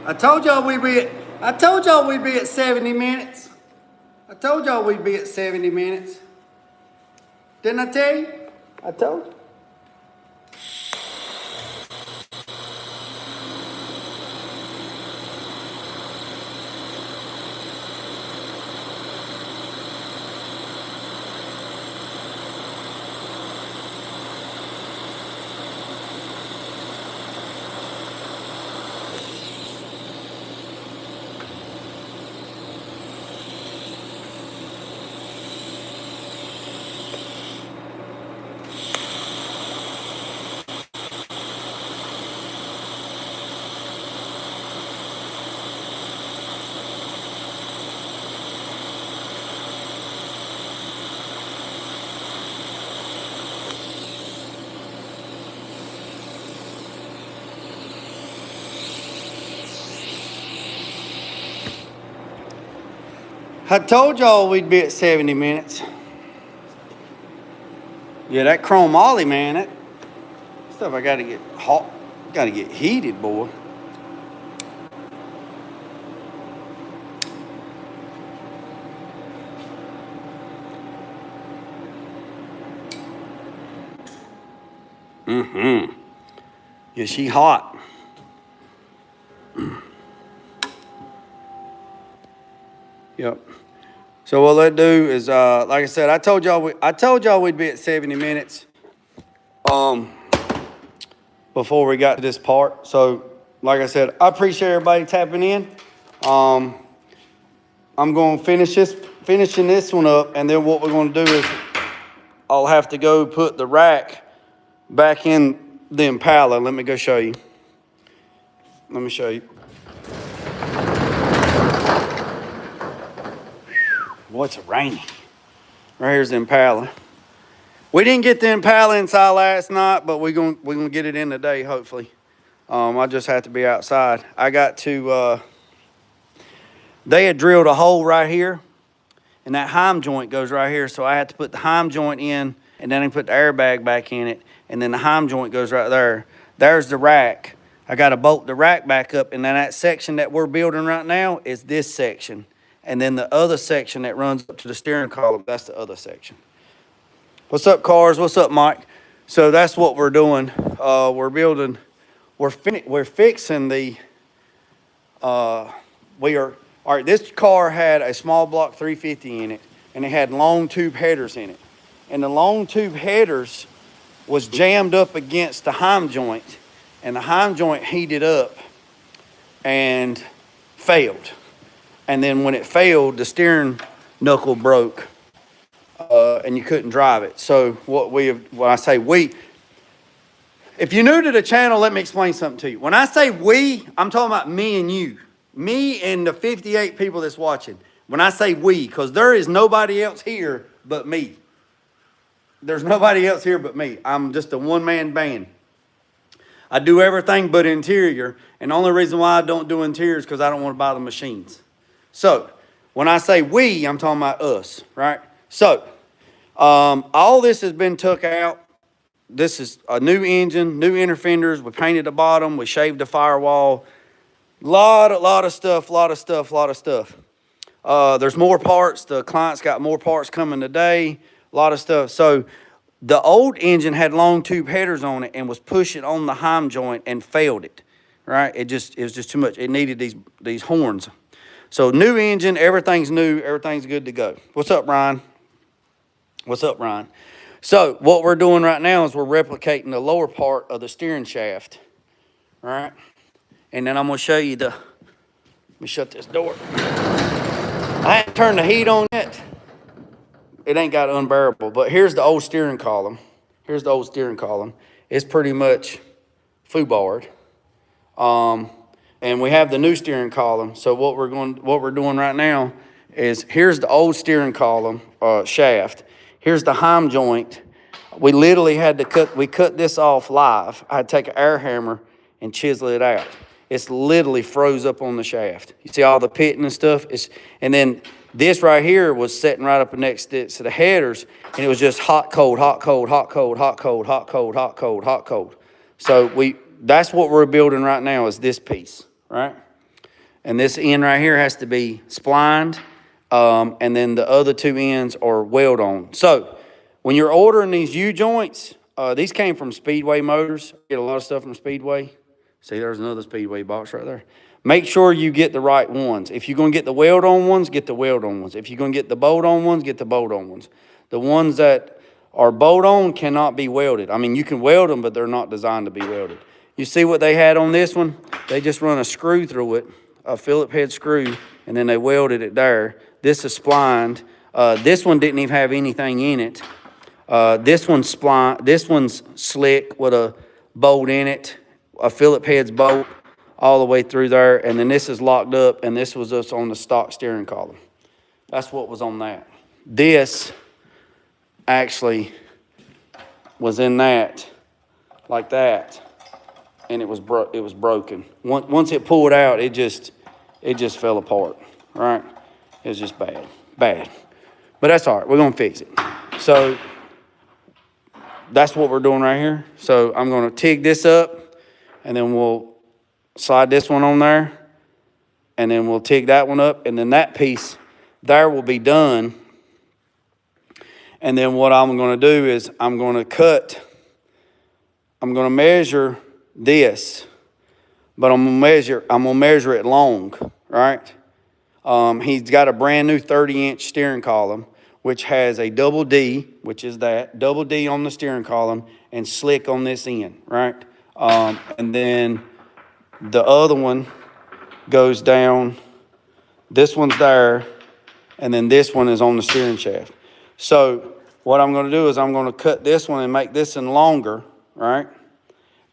A: I told y'all we'd be at 70 minutes. I told y'all we'd be at 70 minutes. Didn't I tell you? I told you. I told y'all we'd be at 70 minutes. Yeah, that chrome ollie, man, that stuff I gotta get hot, gotta get heated, boy. Yeah, she hot. Yep. So what let's do is, like I said, I told y'all we'd be at 70 minutes. Before we got to this part. So, like I said, I appreciate everybody tapping in. I'm going to finishing this one up, and then what we're going to do is I'll have to go put the rack back in the Impala. Let me go show you. Let me show you. Boy, it's raining. Right here's the Impala. We didn't get the Impala inside last night, but we're gonna get it in today, hopefully. I just have to be outside. I got to, they had drilled a hole right here, and that heim joint goes right here, so I had to put the heim joint in and then I put the airbag back in it, and then the heim joint goes right there. There's the rack. I got to bolt the rack back up, and then that section that we're building right now is this section. And then the other section that runs up to the steering column, that's the other section. What's up, cars? What's up, Mike? So that's what we're doing. We're building, we're fixing the, all right, this car had a small block 350 in it, and it had long tube headers in it. And the long tube headers was jammed up against the heim joint, and the heim joint heated up and failed. And then when it failed, the steering knuckle broke, and you couldn't drive it. So when I say we, if you're new to the channel, let me explain something to you. When I say we, I'm talking about me and you. Me and the 58 people that's watching. When I say we, because there is nobody else here but me. There's nobody else here but me. I'm just a one-man band. I do everything but interior, and the only reason why I don't do interior is because I don't want to buy the machines. So, when I say we, I'm talking about us, right? So, all this has been took out. This is a new engine, new inner fenders. We painted the bottom. We shaved the firewall. Lot of stuff. There's more parts. The client's got more parts coming today. A lot of stuff. So the old engine had long tube headers on it and was pushing on the heim joint and failed it. Right? It was just too much. It needed these horns. So new engine, everything's new, everything's good to go. What's up, Ryan? What's up, Ryan? So what we're doing right now is we're replicating the lower part of the steering shaft. All right? And then I'm going to show you let me shut this door. I haven't turned the heat on yet. It ain't got unbearable, but here's the old steering column. It's pretty much foobarred. And we have the new steering column. So what we're doing right now is here's the old steering column shaft. Here's the heim joint. We literally had to cut this off live. I had to take an air hammer and chisel it out. It's literally froze up on the shaft. You see all the pitting and stuff? And then this right here was sitting right up next to the headers, and it was just hot, cold, hot, cold, hot, cold, hot, cold, hot, cold, hot, cold, hot, cold. So that's what we're building right now is this piece, right? And this end right here has to be splined, and then the other two ends are weld on. So when you're ordering these U-joints, these came from Speedway Motors. Get a lot of stuff from Speedway. See, there's another Speedway box right there. Make sure you get the right ones. If you're going to get the weld-on ones, get the weld-on ones. If you're going to get the bolt-on ones, get the bolt-on ones. The ones that are bolt-on cannot be welded. I mean, you can weld them, but they're not designed to be welded. You see what they had on this one? They just run a screw through it, a Phillips head screw, and then they welded it there. This is splined. This one didn't even have anything in it. This one's slick with a bolt in it, a Phillips head's bolt all the way through there, and then this is locked up, and this was just on the stock steering column. That's what was on that. This actually was in that, like that, and it was broken. Once it pulled out, it just fell apart, right? It was just bad. But that's all right, we're gonna fix it. So that's what we're doing right here. So I'm gonna TIG this up, and then we'll slide this one on there, and then we'll TIG that one up, and then that piece there will be done. And then what I'm going to do is I'm going to measure this, but I'm going to measure it long, right? He's got a brand new 30-inch steering column, which has a double D, which is that, double D on the steering column, and slick on this end, right? And then the other one goes down, this one's there, and then this one is on the steering shaft. So what I'm going to do is I'm going to cut this one and make this one longer, right?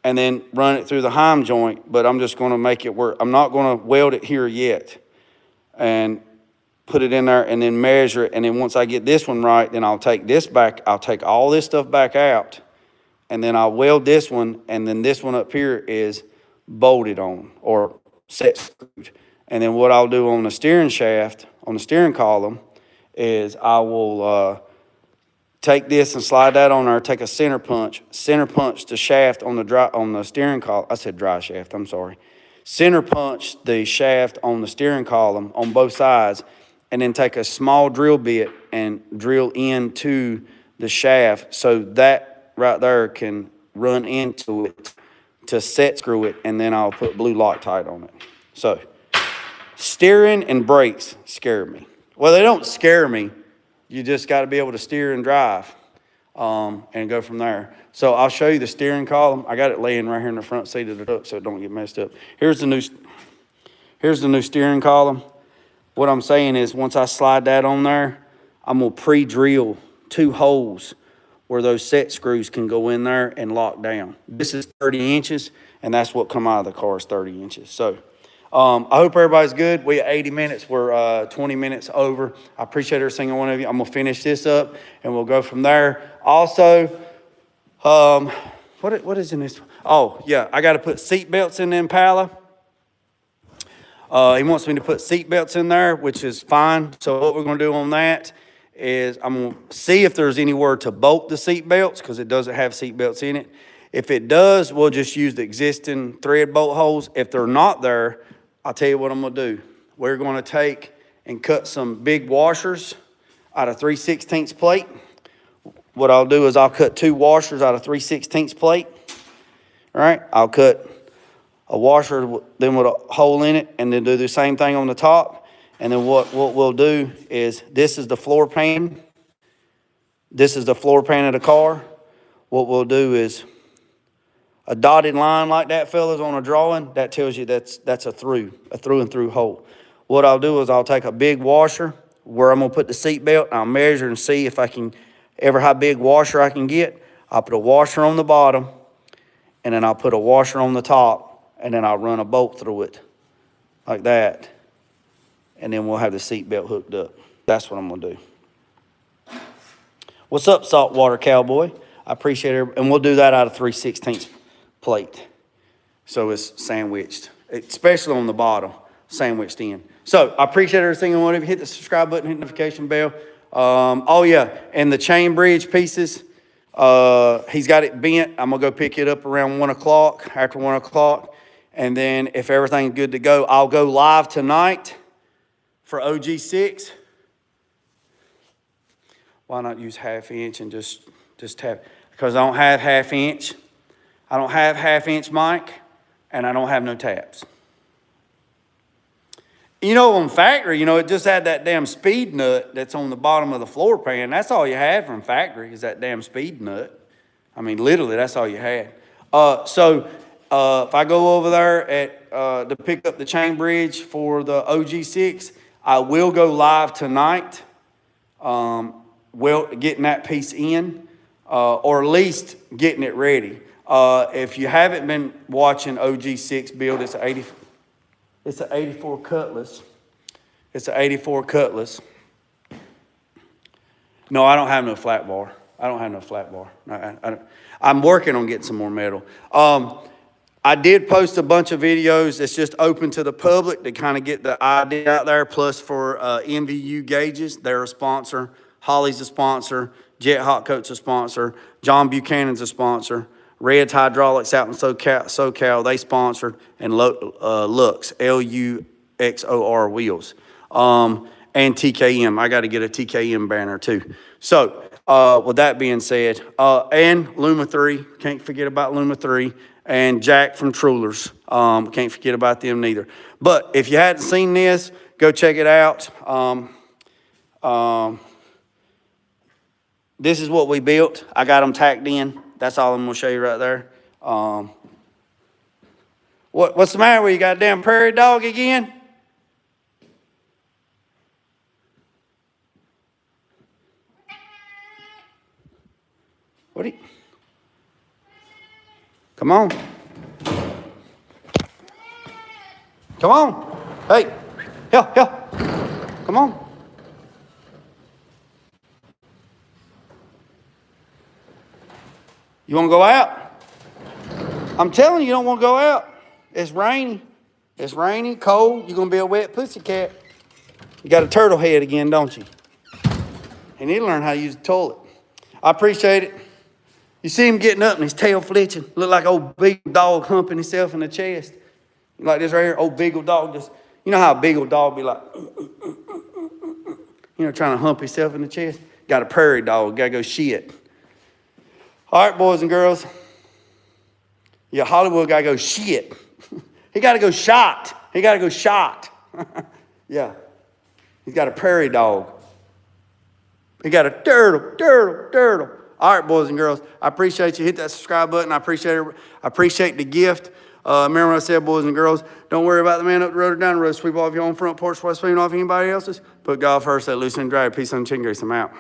A: And then run it through the heim joint, but I'm just going to make it work. I'm not going to weld it here yet. And put it in there and then measure it. And then once I get this one right, then I'll take this back. I'll take all this stuff back out, and then I'll weld this one, and then this one up here is bolted on or set screwed. And then what I'll do on the steering shaft, on the steering column, is I will take this and slide that on there, take a center punch the shaft on the steering column. I said dry shaft, I'm sorry. Center punch the shaft on the steering column on both sides, and then take a small drill bit and drill into the shaft so that right there can run into it to set screw it, and then I'll put blue Loctite on it. So steering and brakes scare me. Well, they don't scare me. You just got to be able to steer and drive and go from there. So I'll show you the steering column. I got it laying right here in the front seat of the truck so it don't get messed up. Here's the new steering column. What I'm saying is once I slide that on there, I'm going to pre-drill 2 holes where those set screws can go in there and lock down. This is 30 inches, and that's what come out of the car is 30 inches. So I hope everybody's good. We at 80 minutes. We're 20 minutes over. I appreciate every single one of you. I'm going to finish this up, and we'll go from there. Also, what is in this? Oh, yeah, I got to put seat belts in the Impala. He wants me to put seat belts in there, which is fine. So what we're going to do on that is I'm going to see if there's anywhere to bolt the seat belts because it doesn't have seat belts in it. If it does, we'll just use the existing thread bolt holes. If they're not there, I'll tell you what I'm going to do. We're going to take and cut some big washers out of 3/16 plate. What I'll do is I'll cut 2 washers out of 3/16 plate. All right, I'll cut a washer then with a hole in it, and then do the same thing on the top. And then what we'll do is this is the floor pan. This is the floor pan of the car. What we'll do is a dotted line like that, fellas, on a drawing, that tells you that's a through and through hole. What I'll do is I'll take a big washer where I'm going to put the seat belt. I'll measure and see if I can, how big washer I can get. I'll put a washer on the bottom, and then I'll put a washer on the top, and then I'll run a bolt through it like that. And then we'll have the seat belt hooked up. That's what I'm going to do. What's up, Saltwater Cowboy? I appreciate it. And we'll do that out of 3/16 plate. So it's sandwiched, especially on the bottom, sandwiched in. So I appreciate every single one of you. Hit the subscribe button, hit the notification bell. Oh, yeah, and the chain bridge pieces, he's got it bent. I'm going to go pick it up around 1 o'clock, after 1 o'clock. And then if everything's good to go, I'll go live tonight for OG6. Why not use 1/2 inch and just tap? Because I don't have 1/2 inch. I don't have 1/2 inch mic, and I don't have no taps. You know, on factory, it just had that damn speed nut that's on the bottom of the floor pan. That's all you had from factory is that damn speed nut. I mean, literally, that's all you had. So if I go over there to pick up the chain bridge for the OG6, I will go live tonight, getting that piece in, or at least getting it ready. If you haven't been watching OG6 build, it's an 84 Cutlass. It's an 84 Cutlass. No, I don't have no flat bar. I don't have no flat bar. I'm working on getting some more metal. I did post a bunch of videos that's just open to the public to kind of get the idea out there. Plus for NVU Gauges, they're a sponsor. Holly's a sponsor. Jet Hot Coat's a sponsor. John Buchanan's a sponsor. Red's Hydraulics out in SoCal, they sponsored. And Lux, Luxor Wheels. And TKM. I got to get a TKM banner too. So with that being said, and Luma 3, can't forget about Luma 3. And Jack from Trulers. Can't forget about them neither. But if you hadn't seen this, go check it out. This is what we built. I got them tacked in. That's all I'm going to show you right there. What's the matter with you? Got a damn prairie dog again? What are you? Come on. Come on. Hey. Here. Come on. You want to go out? I'm telling you don't want to go out. It's rainy. It's rainy, cold. You're going to be a wet pussycat. You got a turtle head again, don't you? You need to learn how to use the toilet. I appreciate it. You see him getting up and his tail fletching. Look like old big dog humping himself in the chest. Like this right here, old beagle dog just, you know how a beagle dog be like, trying to hump himself in the chest? Got a prairie dog, gotta go shit. All right, boys and girls. Yeah, Hollywood gotta go shit. He gotta go shot. He gotta go shot. Yeah. He's got a prairie dog. He got a turtle. All right, boys and girls. I appreciate you. Hit that subscribe button. I appreciate the gift. Remember what I said, boys and girls, don't worry about the man up the road or down the road. Sweep off your own front porch before sweeping off anybody else's. Put God first, let loose and dry. Peace on chicken grease. I'm out.